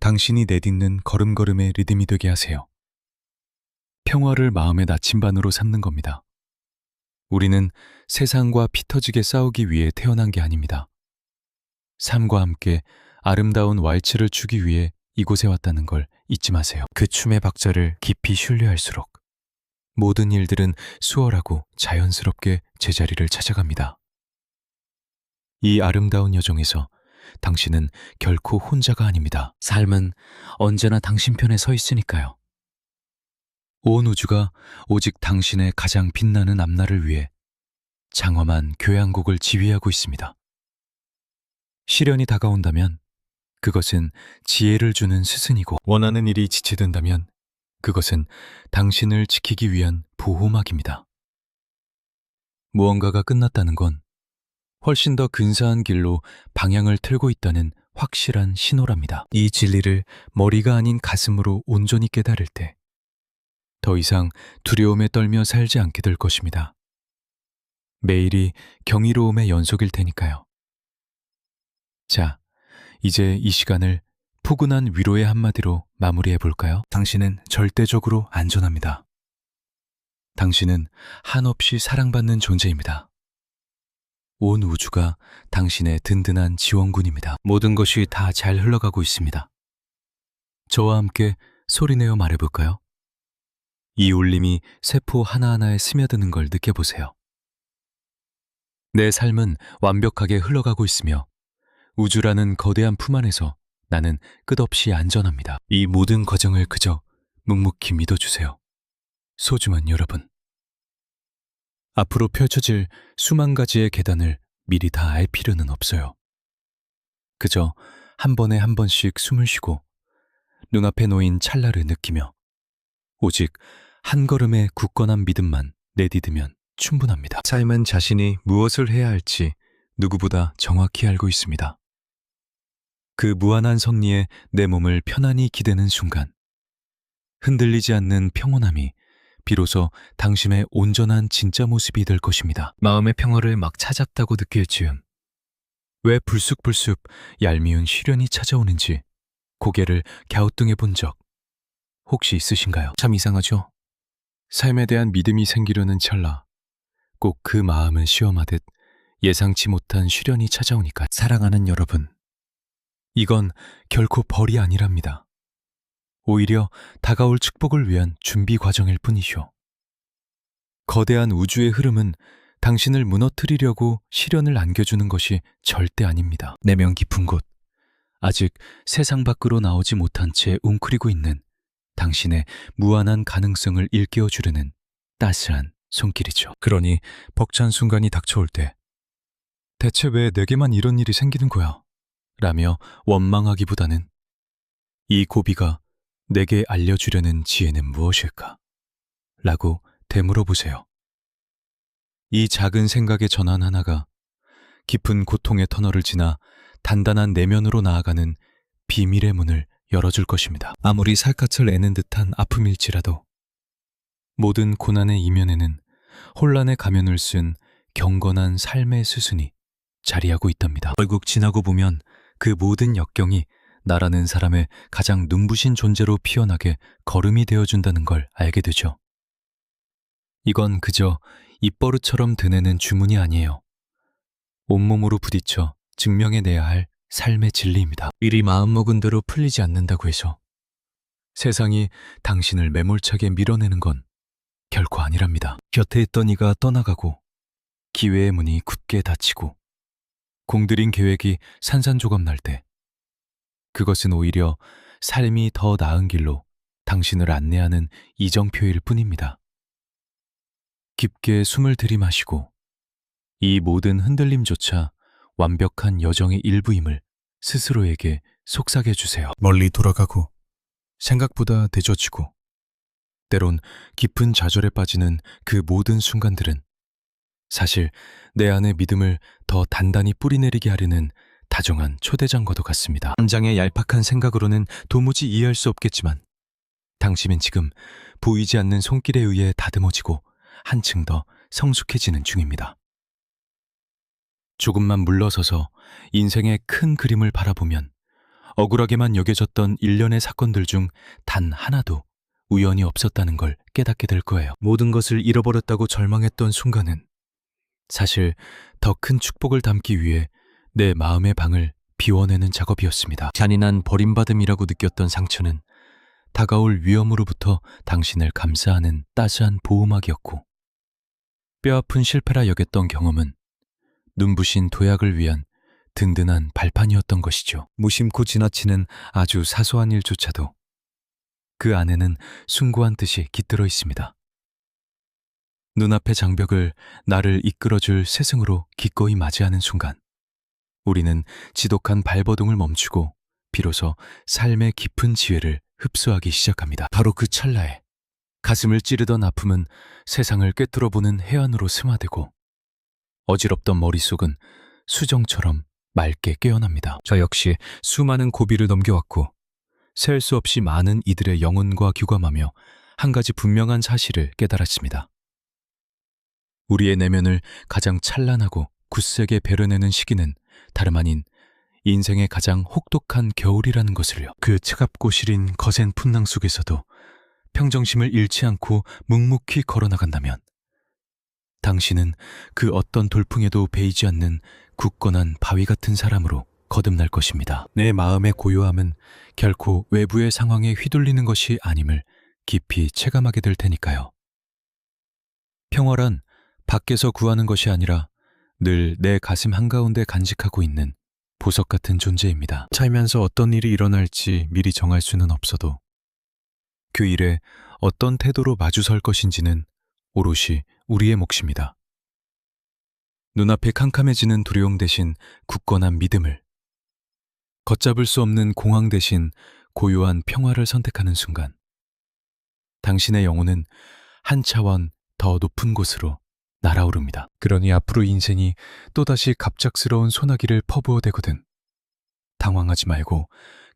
A: 당신이 내딛는 걸음걸음의 리듬이 되게 하세요. 평화를 마음의 나침반으로 삼는 겁니다. 우리는 세상과 피 터지게 싸우기 위해 태어난 게 아닙니다. 삶과 함께 아름다운 왈츠를 추기 위해 이곳에 왔다는 걸 잊지 마세요. 그 춤의 박자를 깊이 신뢰할수록 모든 일들은 수월하고 자연스럽게 제자리를 찾아갑니다. 이 아름다운 여정에서 당신은 결코 혼자가 아닙니다. 삶은 언제나 당신 편에 서 있으니까요. 온 우주가 오직 당신의 가장 빛나는 앞날을 위해 장엄한 교향곡을 지휘하고 있습니다. 시련이 다가온다면 그것은 지혜를 주는 스승이고, 원하는 일이 지체된다면 그것은 당신을 지키기 위한 보호막입니다. 무언가가 끝났다는 건 훨씬 더 근사한 길로 방향을 틀고 있다는 확실한 신호랍니다. 이 진리를 머리가 아닌 가슴으로 온전히 깨달을 때 더 이상 두려움에 떨며 살지 않게 될 것입니다. 매일이 경이로움의 연속일 테니까요. 자, 이제 이 시간을 포근한 위로의 한마디로 마무리해 볼까요? 당신은 절대적으로 안전합니다. 당신은 한없이 사랑받는 존재입니다. 온 우주가 당신의 든든한 지원군입니다. 모든 것이 다 잘 흘러가고 있습니다. 저와 함께 소리내어 말해볼까요? 이 울림이 세포 하나하나에 스며드는 걸 느껴보세요. 내 삶은 완벽하게 흘러가고 있으며 우주라는 거대한 품 안에서 나는 끝없이 안전합니다. 이 모든 과정을 그저 묵묵히 믿어주세요. 소중한 여러분. 앞으로 펼쳐질 수만 가지의 계단을 미리 다 알 필요는 없어요. 그저 한 번에 한 번씩 숨을 쉬고 눈앞에 놓인 찰나를 느끼며 오직 한 걸음의 굳건한 믿음만 내디디면 충분합니다. 삶은 자신이 무엇을 해야 할지 누구보다 정확히 알고 있습니다. 그 무한한 섭리에 내 몸을 편안히 기대는 순간 흔들리지 않는 평온함이 비로소 당신의 온전한 진짜 모습이 될 것입니다. 마음의 평화를 막 찾았다고 느낄 즈음 왜 불쑥불쑥 얄미운 시련이 찾아오는지 고개를 갸우뚱해 본 적 혹시 있으신가요? 참 이상하죠? 삶에 대한 믿음이 생기려는 찰나 꼭 그 마음을 시험하듯 예상치 못한 시련이 찾아오니까 사랑하는 여러분, 이건 결코 벌이 아니랍니다. 오히려 다가올 축복을 위한 준비 과정일 뿐이죠. 거대한 우주의 흐름은 당신을 무너뜨리려고 시련을 안겨주는 것이 절대 아닙니다. 내면 깊은 곳, 아직 세상 밖으로 나오지 못한 채 웅크리고 있는 당신의 무한한 가능성을 일깨워 주려는 따스한 손길이죠. 그러니 벅찬 순간이 닥쳐올 때 대체 왜 내게만 이런 일이 생기는 거야? 라며 원망하기보다는 이 고비가 내게 알려주려는 지혜는 무엇일까? 라고 되물어 보세요. 이 작은 생각의 전환 하나가 깊은 고통의 터널을 지나 단단한 내면으로 나아가는 비밀의 문을 열어줄 것입니다. 아무리 살갗을 애는 듯한 아픔일지라도 모든 고난의 이면에는 혼란의 가면을 쓴 경건한 삶의 스승이 자리하고 있답니다. 결국 지나고 보면 그 모든 역경이 나라는 사람의 가장 눈부신 존재로 피어나게 걸음이 되어준다는 걸 알게 되죠. 이건 그저 입버릇처럼 드내는 주문이 아니에요. 온몸으로 부딪혀 증명해내야 할 삶의 진리입니다. 일이 마음먹은 대로 풀리지 않는다고 해서 세상이 당신을 매몰차게 밀어내는 건 결코 아니랍니다. 곁에 있던 이가 떠나가고 기회의 문이 굳게 닫히고 공들인 계획이 산산조각 날 때 그것은 오히려 삶이 더 나은 길로 당신을 안내하는 이정표일 뿐입니다. 깊게 숨을 들이마시고 이 모든 흔들림조차 완벽한 여정의 일부임을 스스로에게 속삭여 주세요. 멀리 돌아가고 생각보다 늦어지고 때론 깊은 좌절에 빠지는 그 모든 순간들은 사실 내 안의 믿음을 더 단단히 뿌리내리게 하려는 다정한 초대장과도 같습니다. 한 장의 얄팍한 생각으로는 도무지 이해할 수 없겠지만 당신은 지금 보이지 않는 손길에 의해 다듬어지고 한층 더 성숙해지는 중입니다. 조금만 물러서서 인생의 큰 그림을 바라보면 억울하게만 여겨졌던 일련의 사건들 중 단 하나도 우연이 없었다는 걸 깨닫게 될 거예요. 모든 것을 잃어버렸다고 절망했던 순간은 사실 더 큰 축복을 담기 위해 내 마음의 방을 비워내는 작업이었습니다. 잔인한 버림받음이라고 느꼈던 상처는 다가올 위험으로부터 당신을 감싸하는 따스한 보호막이었고 뼈아픈 실패라 여겼던 경험은 눈부신 도약을 위한 든든한 발판이었던 것이죠. 무심코 지나치는 아주 사소한 일조차도 그 안에는 숭고한 뜻이 깃들어 있습니다. 눈앞의 장벽을 나를 이끌어줄 스승으로 기꺼이 맞이하는 순간 우리는 지독한 발버둥을 멈추고 비로소 삶의 깊은 지혜를 흡수하기 시작합니다. 바로 그 찰나에 가슴을 찌르던 아픔은 세상을 꿰뚫어보는 해안으로 스며들고 어지럽던 머릿속은 수정처럼 맑게 깨어납니다. 저 역시 수많은 고비를 넘겨왔고 셀 수 없이 많은 이들의 영혼과 교감하며 한 가지 분명한 사실을 깨달았습니다. 우리의 내면을 가장 찬란하고 굳세게 배려내는 시기는 다름 아닌 인생의 가장 혹독한 겨울이라는 것을요. 그 차갑고 시린 거센 풍랑 속에서도 평정심을 잃지 않고 묵묵히 걸어나간다면 당신은 그 어떤 돌풍에도 베이지 않는 굳건한 바위 같은 사람으로 거듭날 것입니다. 내 마음의 고요함은 결코 외부의 상황에 휘둘리는 것이 아님을 깊이 체감하게 될 테니까요. 평화란 밖에서 구하는 것이 아니라 늘 내 가슴 한가운데 간직하고 있는 보석 같은 존재입니다. 살면서 어떤 일이 일어날지 미리 정할 수는 없어도 그 일에 어떤 태도로 마주설 것인지는 오롯이 우리의 몫입니다. 눈앞에 캄캄해지는 두려움 대신 굳건한 믿음을, 걷잡을 수 없는 공황 대신 고요한 평화를 선택하는 순간, 당신의 영혼은 한 차원 더 높은 곳으로 날아오릅니다. 그러니 앞으로 인생이 또다시 갑작스러운 소나기를 퍼부어대거든 당황하지 말고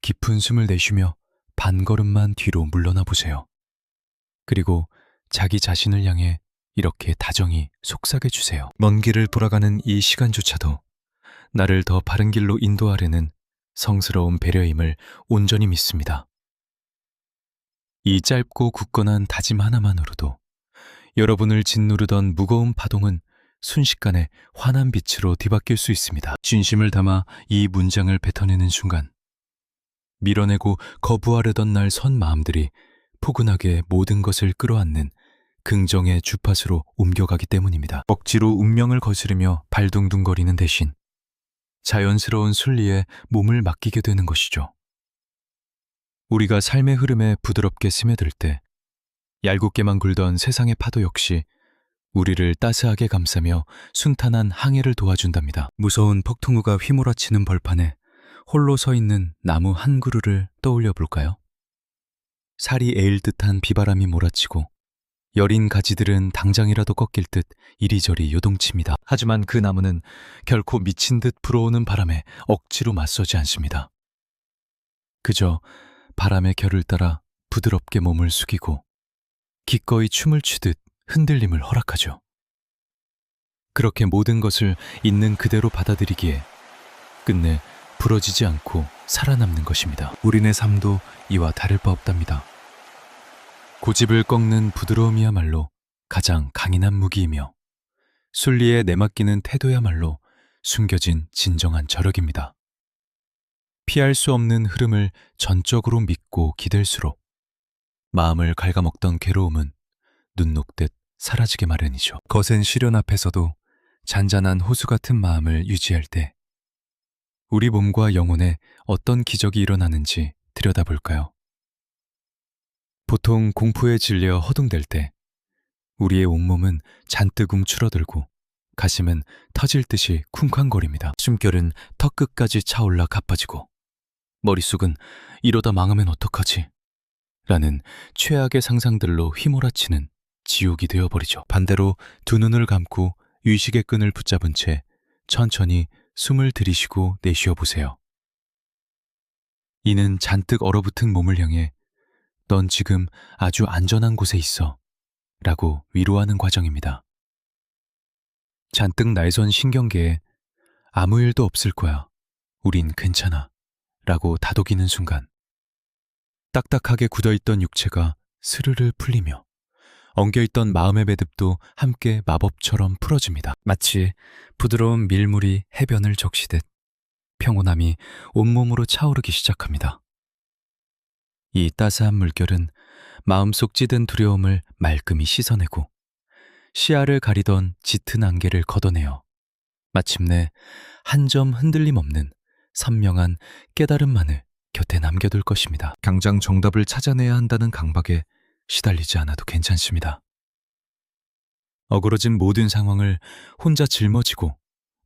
A: 깊은 숨을 내쉬며 반걸음만 뒤로 물러나 보세요. 그리고 자기 자신을 향해 이렇게 다정히 속삭여 주세요. 먼 길을 돌아가는 이 시간조차도 나를 더 바른 길로 인도하려는 성스러운 배려임을 온전히 믿습니다. 이 짧고 굳건한 다짐 하나만으로도 여러분을 짓누르던 무거운 파동은 순식간에 환한 빛으로 뒤바뀔 수 있습니다. 진심을 담아 이 문장을 뱉어내는 순간 밀어내고 거부하려던 날 선 마음들이 포근하게 모든 것을 끌어안는 긍정의 주파수로 옮겨가기 때문입니다. 억지로 운명을 거스르며 발둥둥거리는 대신 자연스러운 순리에 몸을 맡기게 되는 것이죠. 우리가 삶의 흐름에 부드럽게 스며들 때 얄궂게만 굴던 세상의 파도 역시 우리를 따스하게 감싸며 순탄한 항해를 도와준답니다. 무서운 폭풍우가 휘몰아치는 벌판에 홀로 서 있는 나무 한 그루를 떠올려 볼까요? 살이 에일 듯한 비바람이 몰아치고 여린 가지들은 당장이라도 꺾일 듯 이리저리 요동칩니다. 하지만 그 나무는 결코 미친 듯 불어오는 바람에 억지로 맞서지 않습니다. 그저 바람의 결을 따라 부드럽게 몸을 숙이고 기꺼이 춤을 추듯 흔들림을 허락하죠. 그렇게 모든 것을 있는 그대로 받아들이기에 끝내 부러지지 않고 살아남는 것입니다. 우리네 삶도 이와 다를 바 없답니다. 고집을 꺾는 부드러움이야말로 가장 강인한 무기이며 순리에 내맡기는 태도야말로 숨겨진 진정한 저력입니다. 피할 수 없는 흐름을 전적으로 믿고 기댈수록 마음을 갉아먹던 괴로움은 눈 녹듯 사라지게 마련이죠. 거센 시련 앞에서도 잔잔한 호수 같은 마음을 유지할 때 우리 몸과 영혼에 어떤 기적이 일어나는지 들여다볼까요? 보통 공포에 질려 허둥댈 때 우리의 온몸은 잔뜩 움츠러들고 가슴은 터질 듯이 쿵쾅거립니다. 숨결은 턱끝까지 차올라 가빠지고 머릿속은 이러다 망하면 어떡하지? 라는 최악의 상상들로 휘몰아치는 지옥이 되어버리죠. 반대로 두 눈을 감고 의식의 끈을 붙잡은 채 천천히 숨을 들이쉬고 내쉬어 보세요. 이는 잔뜩 얼어붙은 몸을 향해 넌 지금 아주 안전한 곳에 있어 라고 위로하는 과정입니다. 잔뜩 날선 신경계에 아무 일도 없을 거야. 우린 괜찮아 라고 다독이는 순간 딱딱하게 굳어있던 육체가 스르르 풀리며 엉겨있던 마음의 배듭도 함께 마법처럼 풀어집니다. 마치 부드러운 밀물이 해변을 적시듯 평온함이 온몸으로 차오르기 시작합니다. 이 따스한 물결은 마음속 찌든 두려움을 말끔히 씻어내고 시야를 가리던 짙은 안개를 걷어내어 마침내 한 점 흔들림 없는 선명한 깨달음만을 곁에 남겨둘 것입니다. 당장 정답을 찾아내야 한다는 강박에 시달리지 않아도 괜찮습니다. 어그러진 모든 상황을 혼자 짊어지고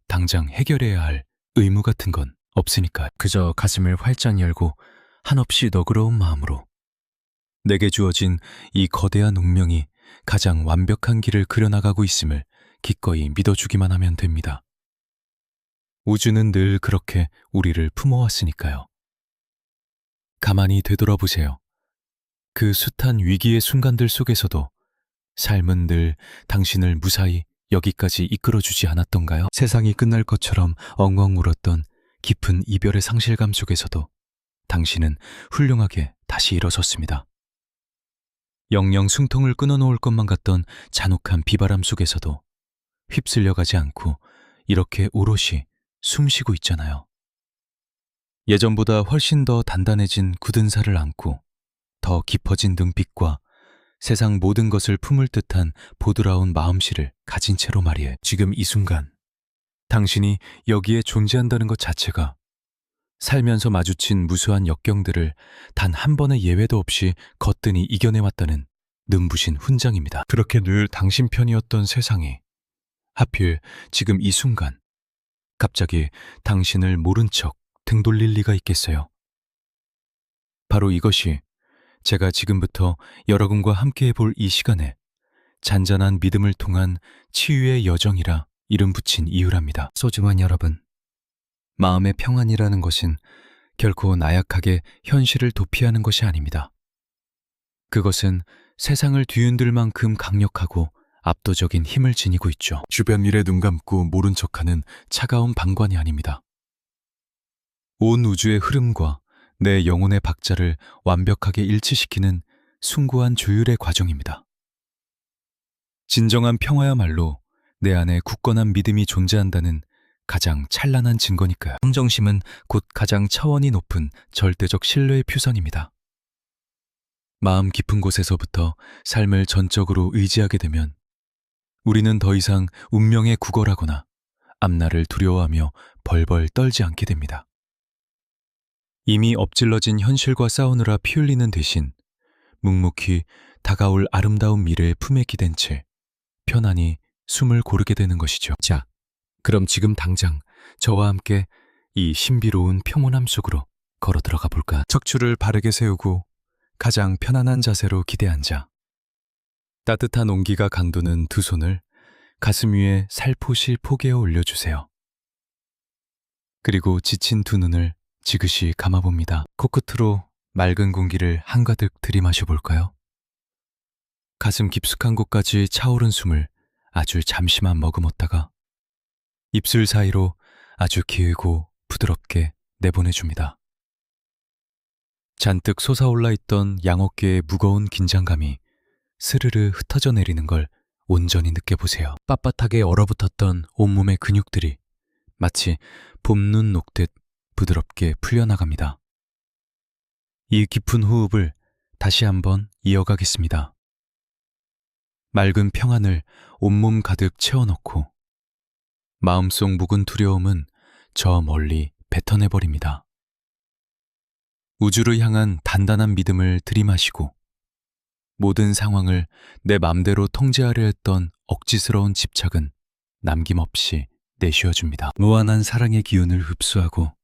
A: 당장 해결해야 할 의무 같은 건 없으니까요. 그저 가슴을 활짝 열고 한없이 너그러운 마음으로 내게 주어진 이 거대한 운명이 가장 완벽한 길을 그려나가고 있음을 기꺼이 믿어주기만 하면 됩니다. 우주는 늘 그렇게 우리를 품어왔으니까요. 가만히 되돌아보세요. 그 숱한 위기의 순간들 속에서도 삶은 늘 당신을 무사히 여기까지 이끌어주지 않았던가요? 세상이 끝날 것처럼 엉엉 울었던 깊은 이별의 상실감 속에서도 당신은 훌륭하게 다시 일어섰습니다. 영영 숨통을 끊어놓을 것만 같던 잔혹한 비바람 속에서도 휩쓸려가지 않고 이렇게 오롯이 숨쉬고 있잖아요. 예전보다 훨씬 더 단단해진 굳은 살을 안고 더 깊어진 눈빛과 세상 모든 것을 품을 듯한 보드라운 마음씨를 가진 채로 말이에요. 지금 이 순간 당신이 여기에 존재한다는 것 자체가 살면서 마주친 무수한 역경들을 단 한 번의 예외도 없이 거뜬히 이겨내왔다는 눈부신 훈장입니다. 그렇게 늘 당신 편이었던 세상이 하필 지금 이 순간 갑자기 당신을 모른 척 등 돌릴 리가 있겠어요. 바로 이것이 제가 지금부터 여러분과 함께 해볼 이 시간에 잔잔한 믿음을 통한 치유의 여정이라 이름 붙인 이유랍니다. 소중한 여러분, 마음의 평안이라는 것은 결코 나약하게 현실을 도피하는 것이 아닙니다. 그것은 세상을 뒤흔들 만큼 강력하고 압도적인 힘을 지니고 있죠. 주변 일에 눈 감고 모른 척하는 차가운 방관이 아닙니다. 온 우주의 흐름과 내 영혼의 박자를 완벽하게 일치시키는 숭고한 조율의 과정입니다. 진정한 평화야말로 내 안에 굳건한 믿음이 존재한다는 가장 찬란한 증거니까요. 평정심은 곧 가장 차원이 높은 절대적 신뢰의 표선입니다. 마음 깊은 곳에서부터 삶을 전적으로 의지하게 되면 우리는 더 이상 운명에 구걸하거나 앞날을 두려워하며 벌벌 떨지 않게 됩니다. 이미 엎질러진 현실과 싸우느라 피 흘리는 대신 묵묵히 다가올 아름다운 미래의 품에 기댄 채 편안히 숨을 고르게 되는 것이죠. 자, 그럼 지금 당장 저와 함께 이 신비로운 평온함 속으로 걸어 들어가 볼까? 척추를 바르게 세우고 가장 편안한 자세로 기대 앉아 따뜻한 온기가 강도는 두 손을 가슴 위에 살포시 포개어 올려주세요. 그리고 지친 두 눈을 지그시 감아봅니다. 코끝으로 맑은 공기를 한가득 들이마셔 볼까요? 가슴 깊숙한 곳까지 차오른 숨을 아주 잠시만 머금었다가 입술 사이로 아주 길고 부드럽게 내보내줍니다. 잔뜩 솟아올라 있던 양어깨의 무거운 긴장감이 스르르 흩어져 내리는 걸 온전히 느껴보세요. 빳빳하게 얼어붙었던 온몸의 근육들이 마치 봄눈 녹듯 부드럽게 풀려나갑니다. 이 깊은 호흡을 다시 한번 이어가겠습니다. 맑은 평안을 온몸 가득 채워넣고 마음속 묵은 두려움은 저 멀리 뱉어내버립니다. 우주를 향한 단단한 믿음을 들이마시고 모든 상황을 내 맘대로 통제하려 했던 억지스러운 집착은 남김없이 내쉬어줍니다. 무한한 사랑의 기운을 흡수하고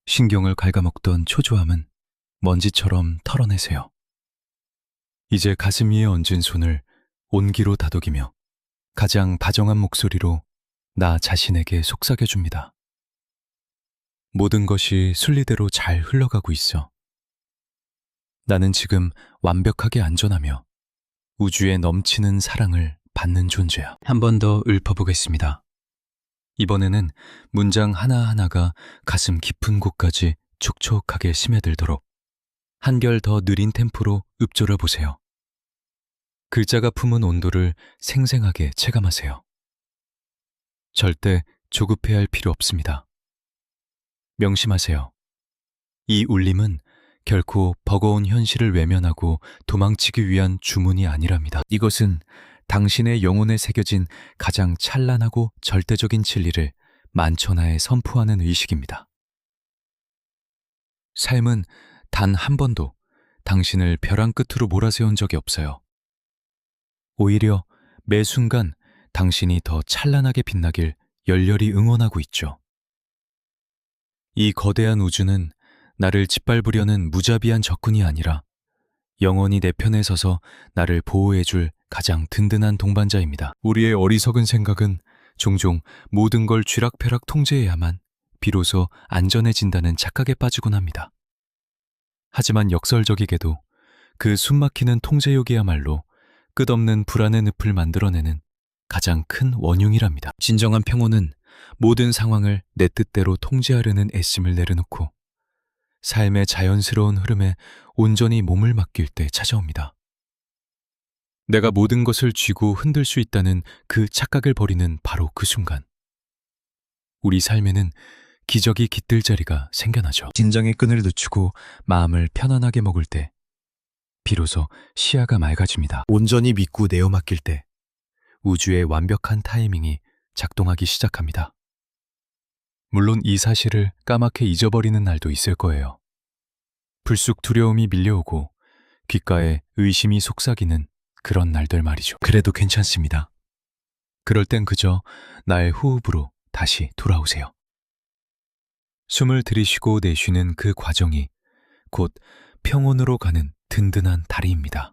A: 신경을 갉아먹던 초조함은 먼지처럼 털어내세요. 이제 가슴 위에 얹은 손을 온기로 다독이며 가장 다정한 목소리로 나 자신에게 속삭여줍니다. 모든 것이 순리대로 잘 흘러가고 있어. 나는 지금 완벽하게 안전하며 우주에 넘치는 사랑을 받는 존재야. 한 번 더 읊어보겠습니다. 이번에는 문장 하나하나가 가슴 깊은 곳까지 촉촉하게 스며들도록 한결 더 느린 템포로 읊조려 보세요. 글자가 품은 온도를 생생하게 체감하세요. 절대 조급해할 필요 없습니다. 명심하세요. 이 울림은 결코 버거운 현실을 외면하고 도망치기 위한 주문이 아니랍니다. 이것은 당신의 영혼에 새겨진 가장 찬란하고 절대적인 진리를 만천하에 선포하는 의식입니다. 삶은 단 한 번도 당신을 벼랑 끝으로 몰아세운 적이 없어요. 오히려 매 순간 당신이 더 찬란하게 빛나길 열렬히 응원하고 있죠. 이 거대한 우주는 나를 짓밟으려는 무자비한 적군이 아니라 영원히 내 편에 서서 나를 보호해줄 가장 든든한 동반자입니다. 우리의 어리석은 생각은 종종 모든 걸 쥐락펴락 통제해야만 비로소 안전해진다는 착각에 빠지곤 합니다. 하지만 역설적이게도 그 숨막히는 통제욕이야말로 끝없는 불안의 늪을 만들어내는 가장 큰 원흉이랍니다. 진정한 평온은 모든 상황을 내 뜻대로 통제하려는 애씀을 내려놓고 삶의 자연스러운 흐름에 온전히 몸을 맡길 때 찾아옵니다. 내가 모든 것을 쥐고 흔들 수 있다는 그 착각을 버리는 바로 그 순간, 우리 삶에는 기적이 깃들 자리가 생겨나죠. 진정의 끈을 늦추고 마음을 편안하게 먹을 때 비로소 시야가 맑아집니다. 온전히 믿고 내어 맡길 때 우주의 완벽한 타이밍이 작동하기 시작합니다. 물론 이 사실을 까맣게 잊어버리는 날도 있을 거예요. 불쑥 두려움이 밀려오고 귓가에 의심이 속삭이는 그런 날들 말이죠. 그래도 괜찮습니다. 그럴 땐 그저 나의 호흡으로 다시 돌아오세요. 숨을 들이쉬고 내쉬는 그 과정이 곧 평온으로 가는 든든한 다리입니다.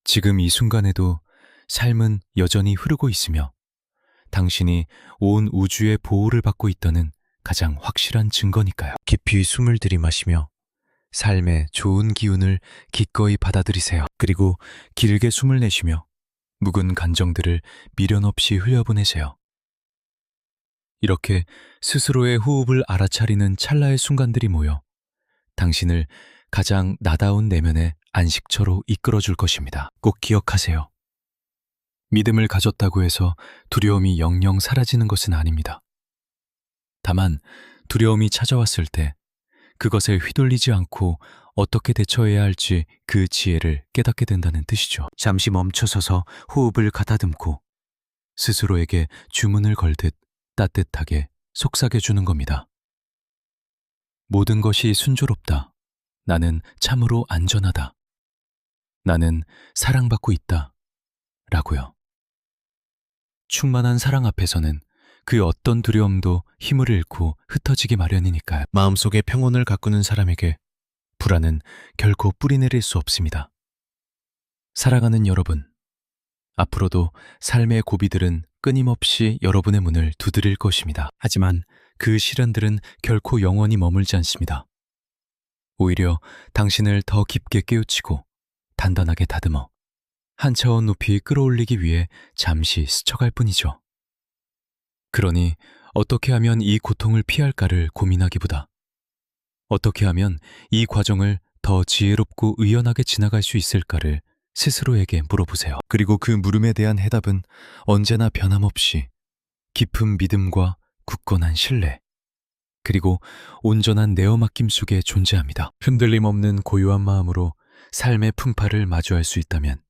A: 지금 이 순간에도 삶은 여전히 흐르고 있으며 당신이 온 우주의 보호를 받고 있다는 가장 확실한 증거니까요. 깊이 숨을 들이마시며 삶의 좋은 기운을 기꺼이 받아들이세요. 그리고 길게 숨을 내쉬며 묵은 감정들을 미련 없이 흘려보내세요. 이렇게 스스로의 호흡을 알아차리는 찰나의 순간들이 모여 당신을 가장 나다운 내면의 안식처로 이끌어줄 것입니다. 꼭 기억하세요. 믿음을 가졌다고 해서 두려움이 영영 사라지는 것은 아닙니다. 다만 두려움이 찾아왔을 때 그것에 휘둘리지 않고 어떻게 대처해야 할지 그 지혜를 깨닫게 된다는 뜻이죠. 잠시 멈춰서서 호흡을 가다듬고 스스로에게 주문을 걸듯 따뜻하게 속삭여주는 겁니다. 모든 것이 순조롭다. 나는 참으로 안전하다. 나는 사랑받고 있다. 라고요. 충만한 사랑 앞에서는 그 어떤 두려움도 힘을 잃고 흩어지기 마련이니까요. 마음속에 평온을 가꾸는 사람에게 불안은 결코 뿌리내릴 수 없습니다. 사랑하는 여러분, 앞으로도 삶의 고비들은 끊임없이 여러분의 문을 두드릴 것입니다. 하지만 그 시련들은 결코 영원히 머물지 않습니다. 오히려 당신을 더 깊게 깨우치고 단단하게 다듬어 한 차원 높이 끌어올리기 위해 잠시 스쳐갈 뿐이죠. 그러니 어떻게 하면 이 고통을 피할까를 고민하기보다 어떻게 하면 이 과정을 더 지혜롭고 의연하게 지나갈 수 있을까를 스스로에게 물어보세요. 그리고 그 물음에 대한 해답은 언제나 변함없이 깊은 믿음과 굳건한 신뢰, 그리고 온전한 내어맡김 속에 존재합니다. 흔들림 없는 고요한 마음으로 삶의 풍파를 마주할 수 있다면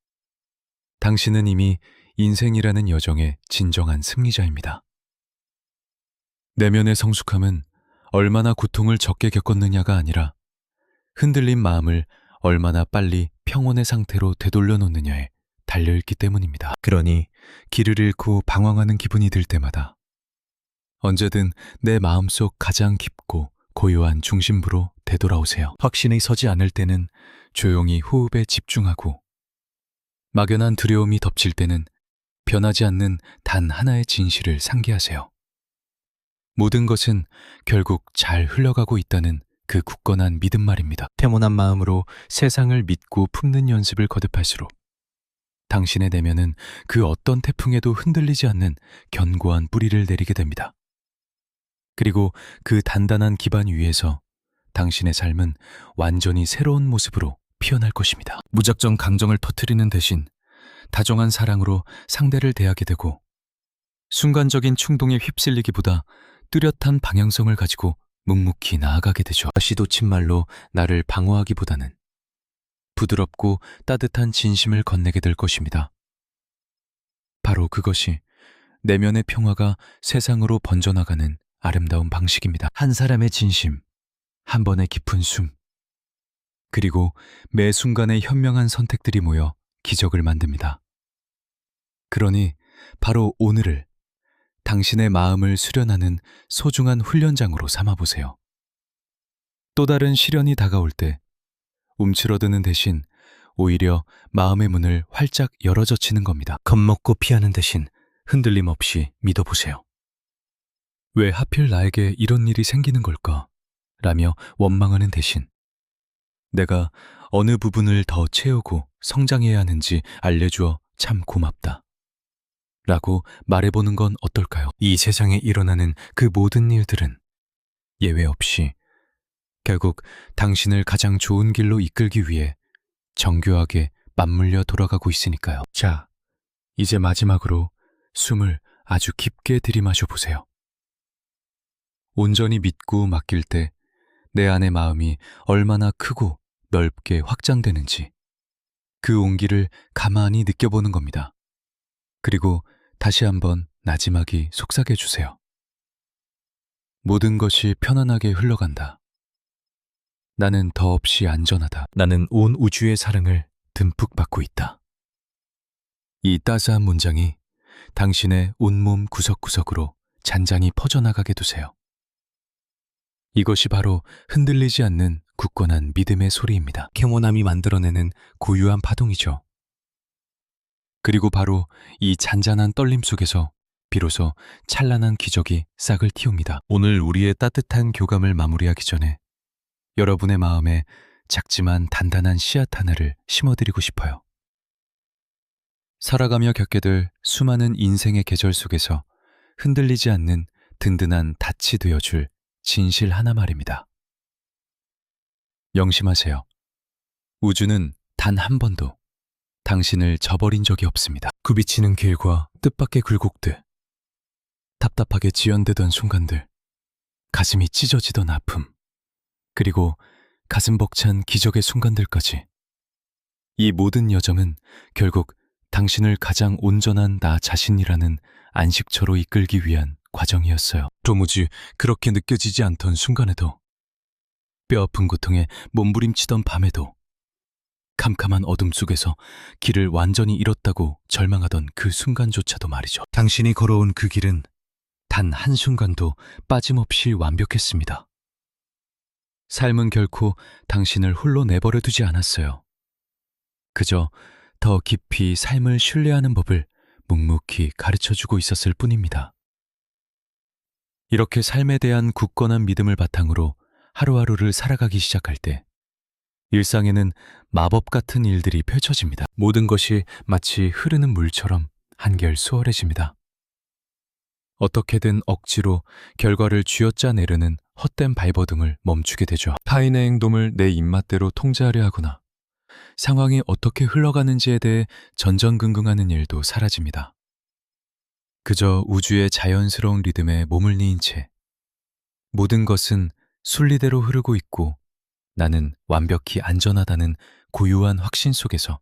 A: 당신은 이미 인생이라는 여정의 진정한 승리자입니다. 내면의 성숙함은 얼마나 고통을 적게 겪었느냐가 아니라 흔들린 마음을 얼마나 빨리 평온의 상태로 되돌려 놓느냐에 달려있기 때문입니다. 그러니 길을 잃고 방황하는 기분이 들 때마다 언제든 내 마음속 가장 깊고 고요한 중심부로 되돌아오세요. 확신이 서지 않을 때는 조용히 호흡에 집중하고 막연한 두려움이 덮칠 때는 변하지 않는 단 하나의 진실을 상기하세요. 모든 것은 결국 잘 흘러가고 있다는 그 굳건한 믿음 말입니다. 태모난 마음으로 세상을 믿고 품는 연습을 거듭할수록 당신의 내면은 그 어떤 태풍에도 흔들리지 않는 견고한 뿌리를 내리게 됩니다. 그리고 그 단단한 기반 위에서 당신의 삶은 완전히 새로운 모습으로 피어날 것입니다. 무작정 감정을 터뜨리는 대신 다정한 사랑으로 상대를 대하게 되고 순간적인 충동에 휩쓸리기보다 뚜렷한 방향성을 가지고 묵묵히 나아가게 되죠. 다시 놓친 말로 나를 방어하기보다는 부드럽고 따뜻한 진심을 건네게 될 것입니다. 바로 그것이 내면의 평화가 세상으로 번져나가는 아름다운 방식입니다. 한 사람의 진심, 한 번의 깊은 숨, 그리고 매 순간의 현명한 선택들이 모여 기적을 만듭니다. 그러니 바로 오늘을 당신의 마음을 수련하는 소중한 훈련장으로 삼아보세요. 또 다른 시련이 다가올 때 움츠러드는 대신 오히려 마음의 문을 활짝 열어젖히는 겁니다. 겁먹고 피하는 대신 흔들림 없이 믿어보세요. 왜 하필 나에게 이런 일이 생기는 걸까? 라며 원망하는 대신 내가 어느 부분을 더 채우고 성장해야 하는지 알려주어 참 고맙다. 라고 말해보는 건 어떨까요? 이 세상에 일어나는 그 모든 일들은 예외 없이 결국 당신을 가장 좋은 길로 이끌기 위해 정교하게 맞물려 돌아가고 있으니까요. 자, 이제 마지막으로 숨을 아주 깊게 들이마셔 보세요. 온전히 믿고 맡길 때 내 안의 마음이 얼마나 크고 넓게 확장되는지 그 온기를 가만히 느껴보는 겁니다. 그리고 다시 한번 나지막이 속삭여 주세요. 모든 것이 편안하게 흘러간다. 나는 더없이 안전하다. 나는 온 우주의 사랑을 듬뿍 받고 있다. 이 따스한 문장이 당신의 온몸 구석구석으로 잔잔히 퍼져나가게 두세요. 이것이 바로 흔들리지 않는 굳건한 믿음의 소리입니다. 캐모남이 만들어내는 고유한 파동이죠. 그리고 바로 이 잔잔한 떨림 속에서 비로소 찬란한 기적이 싹을 틔웁니다. 오늘 우리의 따뜻한 교감을 마무리하기 전에 여러분의 마음에 작지만 단단한 씨앗 하나를 심어드리고 싶어요. 살아가며 겪게 될 수많은 인생의 계절 속에서 흔들리지 않는 든든한 닻이 되어줄 진실 하나 말입니다. 명심하세요. 우주는 단 한 번도 당신을 저버린 적이 없습니다. 굽이치는 길과 뜻밖의 굴곡들, 답답하게 지연되던 순간들, 가슴이 찢어지던 아픔, 그리고 가슴 벅찬 기적의 순간들까지. 이 모든 여정은 결국 당신을 가장 온전한 나 자신이라는 안식처로 이끌기 위한 과정이었어요. 도무지 그렇게 느껴지지 않던 순간에도, 뼈아픈 고통에 몸부림치던 밤에도, 캄캄한 어둠 속에서 길을 완전히 잃었다고 절망하던 그 순간조차도 말이죠. 당신이 걸어온 그 길은 단 한순간도 빠짐없이 완벽했습니다. 삶은 결코 당신을 홀로 내버려 두지 않았어요. 그저 더 깊이 삶을 신뢰하는 법을 묵묵히 가르쳐주고 있었을 뿐입니다. 이렇게 삶에 대한 굳건한 믿음을 바탕으로 하루하루를 살아가기 시작할 때 일상에는 마법 같은 일들이 펼쳐집니다. 모든 것이 마치 흐르는 물처럼 한결 수월해집니다. 어떻게든 억지로 결과를 쥐어짜내려는 헛된 발버둥을 멈추게 되죠. 타인의 행동을 내 입맛대로 통제하려 하거나 상황이 어떻게 흘러가는지에 대해 전전긍긍하는 일도 사라집니다. 그저 우주의 자연스러운 리듬에 몸을 뉘인 채 모든 것은 순리대로 흐르고 있고 나는 완벽히 안전하다는 고유한 확신 속에서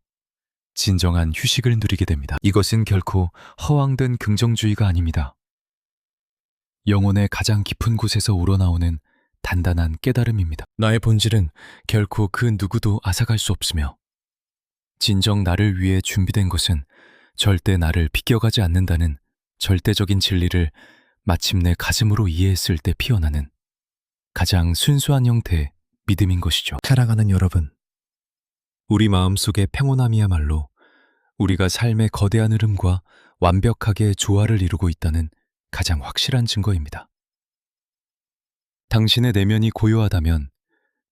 A: 진정한 휴식을 누리게 됩니다. 이것은 결코 허황된 긍정주의가 아닙니다. 영혼의 가장 깊은 곳에서 우러나오는 단단한 깨달음입니다. 나의 본질은 결코 그 누구도 앗아갈 수 없으며 진정 나를 위해 준비된 것은 절대 나를 비껴가지 않는다는 절대적인 진리를 마침내 가슴으로 이해했을 때 피어나는 가장 순수한 형태의 믿음인 것이죠. 사랑하는 여러분, 우리 마음속의 평온함이야말로 우리가 삶의 거대한 흐름과 완벽하게 조화를 이루고 있다는 가장 확실한 증거입니다. 당신의 내면이 고요하다면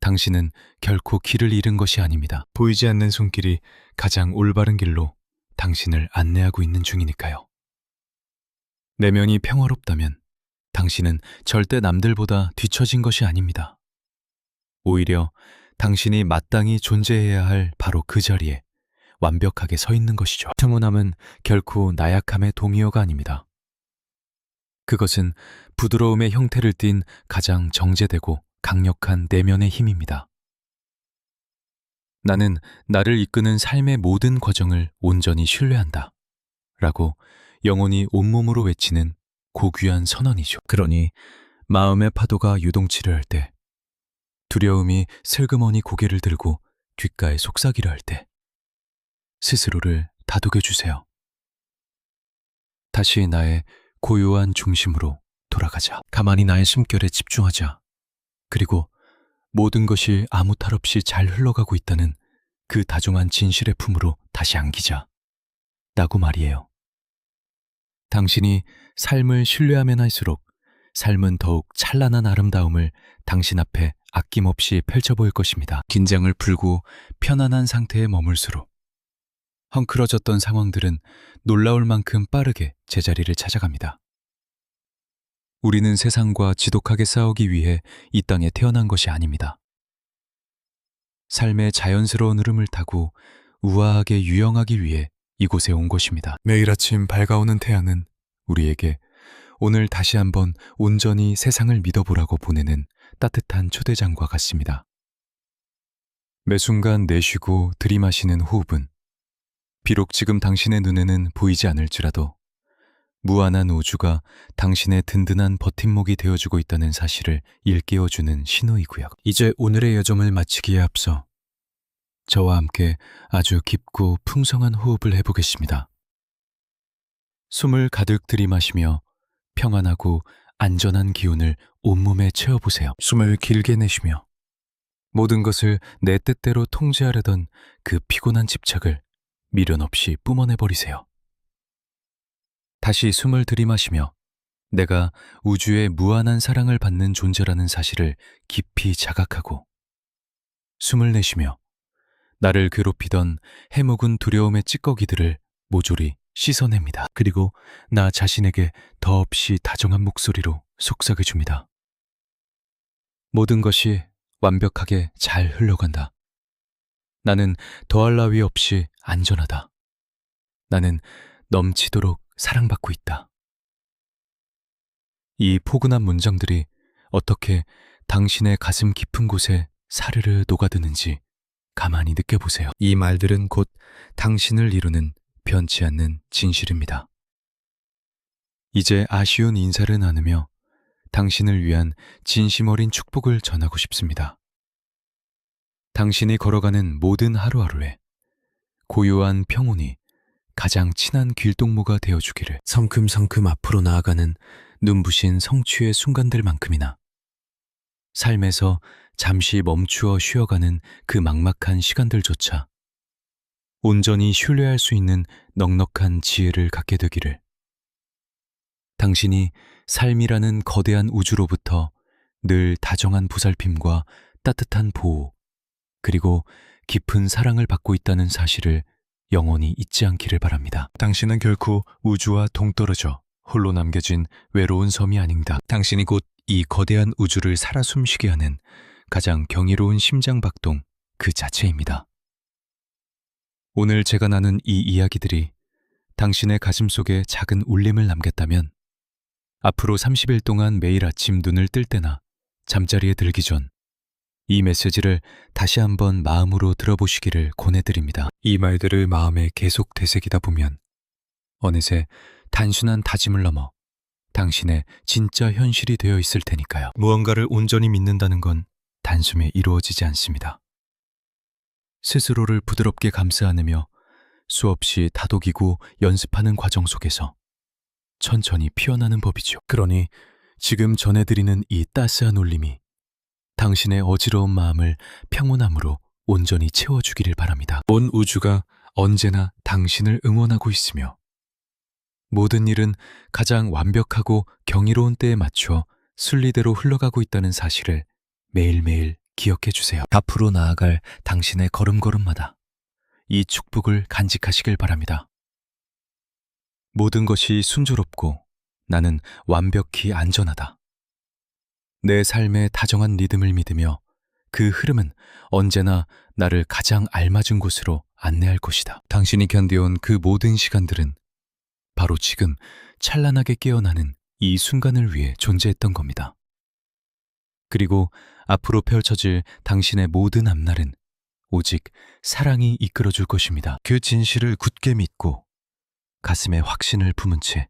A: 당신은 결코 길을 잃은 것이 아닙니다. 보이지 않는 손길이 가장 올바른 길로 당신을 안내하고 있는 중이니까요. 내면이 평화롭다면 당신은 절대 남들보다 뒤처진 것이 아닙니다. 오히려 당신이 마땅히 존재해야 할 바로 그 자리에 완벽하게 서 있는 것이죠. 평온함은 결코 나약함의 동의어가 아닙니다. 그것은 부드러움의 형태를 띤 가장 정제되고 강력한 내면의 힘입니다. 나는 나를 이끄는 삶의 모든 과정을 온전히 신뢰한다 라고 영혼이 온몸으로 외치는 고귀한 선언이죠. 그러니 마음의 파도가 유동치를 할 때, 두려움이 슬그머니 고개를 들고 귓가에 속삭이려 할 때 스스로를 다독여주세요. 다시 나의 고요한 중심으로 돌아가자. 가만히 나의 숨결에 집중하자. 그리고 모든 것이 아무 탈 없이 잘 흘러가고 있다는 그 다정한 진실의 품으로 다시 안기자. 라고 말이에요. 당신이 삶을 신뢰하면 할수록 삶은 더욱 찬란한 아름다움을 당신 앞에 아낌없이 펼쳐보일 것입니다. 긴장을 풀고 편안한 상태에 머물수록 헝클어졌던 상황들은 놀라울 만큼 빠르게 제자리를 찾아갑니다. 우리는 세상과 지독하게 싸우기 위해 이 땅에 태어난 것이 아닙니다. 삶의 자연스러운 흐름을 타고 우아하게 유영하기 위해 이곳에 온 것입니다. 매일 아침 밝아오는 태양은 우리에게 오늘 다시 한번 온전히 세상을 믿어보라고 보내는 따뜻한 초대장과 같습니다. 매 순간 내쉬고 들이마시는 호흡은 비록 지금 당신의 눈에는 보이지 않을지라도 무한한 우주가 당신의 든든한 버팀목이 되어주고 있다는 사실을 일깨워주는 신호이고요. 이제 오늘의 여정을 마치기에 앞서 저와 함께 아주 깊고 풍성한 호흡을 해보겠습니다. 숨을 가득 들이마시며 평안하고 안전한 기운을 온몸에 채워보세요. 숨을 길게 내쉬며 모든 것을 내 뜻대로 통제하려던 그 피곤한 집착을 미련 없이 뿜어내버리세요. 다시 숨을 들이마시며 내가 우주의 무한한 사랑을 받는 존재라는 사실을 깊이 자각하고 숨을 내쉬며 나를 괴롭히던 해묵은 두려움의 찌꺼기들을 모조리 씻어냅니다. 그리고 나 자신에게 더없이 다정한 목소리로 속삭여줍니다. 모든 것이 완벽하게 잘 흘러간다. 나는 더할 나위 없이 안전하다. 나는 넘치도록 사랑받고 있다. 이 포근한 문장들이 어떻게 당신의 가슴 깊은 곳에 사르르 녹아드는지 가만히 느껴보세요. 이 말들은 곧 당신을 이루는 변치 않는 진실입니다. 이제 아쉬운 인사를 나누며 당신을 위한 진심 어린 축복을 전하고 싶습니다. 당신이 걸어가는 모든 하루하루에 고요한 평온이 가장 친한 길동무가 되어주기를. 성큼성큼 앞으로 나아가는 눈부신 성취의 순간들만큼이나 삶에서 잠시 멈추어 쉬어가는 그 막막한 시간들조차 온전히 신뢰할 수 있는 넉넉한 지혜를 갖게 되기를. 당신이 삶이라는 거대한 우주로부터 늘 다정한 보살핌과 따뜻한 보호, 그리고 깊은 사랑을 받고 있다는 사실을 영원히 잊지 않기를 바랍니다. 당신은 결코 우주와 동떨어져 홀로 남겨진 외로운 섬이 아닙니다. 당신이 곧 이 거대한 우주를 살아 숨쉬게 하는 가장 경이로운 심장박동 그 자체입니다. 오늘 제가 나눈 이 이야기들이 당신의 가슴 속에 작은 울림을 남겼다면 앞으로 30일 동안 매일 아침 눈을 뜰 때나 잠자리에 들기 전 이 메시지를 다시 한번 마음으로 들어보시기를 권해드립니다. 이 말들을 마음에 계속 되새기다 보면 어느새 단순한 다짐을 넘어 당신의 진짜 현실이 되어 있을 테니까요. 무언가를 온전히 믿는다는 건 단숨에 이루어지지 않습니다. 스스로를 부드럽게 감싸 안으며 수없이 다독이고 연습하는 과정 속에서 천천히 피어나는 법이죠. 그러니 지금 전해드리는 이 따스한 울림이 당신의 어지러운 마음을 평온함으로 온전히 채워주기를 바랍니다. 온 우주가 언제나 당신을 응원하고 있으며 모든 일은 가장 완벽하고 경이로운 때에 맞춰 순리대로 흘러가고 있다는 사실을 매일매일 기억해 주세요. 앞으로 나아갈 당신의 걸음걸음마다 이 축복을 간직하시길 바랍니다. 모든 것이 순조롭고 나는 완벽히 안전하다. 내 삶의 다정한 리듬을 믿으며 그 흐름은 언제나 나를 가장 알맞은 곳으로 안내할 것이다. 당신이 견뎌온 그 모든 시간들은 바로 지금 찬란하게 깨어나는 이 순간을 위해 존재했던 겁니다. 그리고 앞으로 펼쳐질 당신의 모든 앞날은 오직 사랑이 이끌어줄 것입니다. 그 진실을 굳게 믿고 가슴에 확신을 품은 채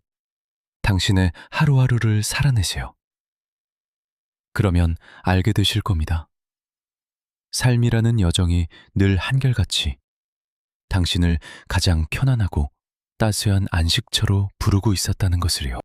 A: 당신의 하루하루를 살아내세요. 그러면 알게 되실 겁니다. 삶이라는 여정이 늘 한결같이 당신을 가장 편안하고 따스한 안식처로 부르고 있었다는 것을요.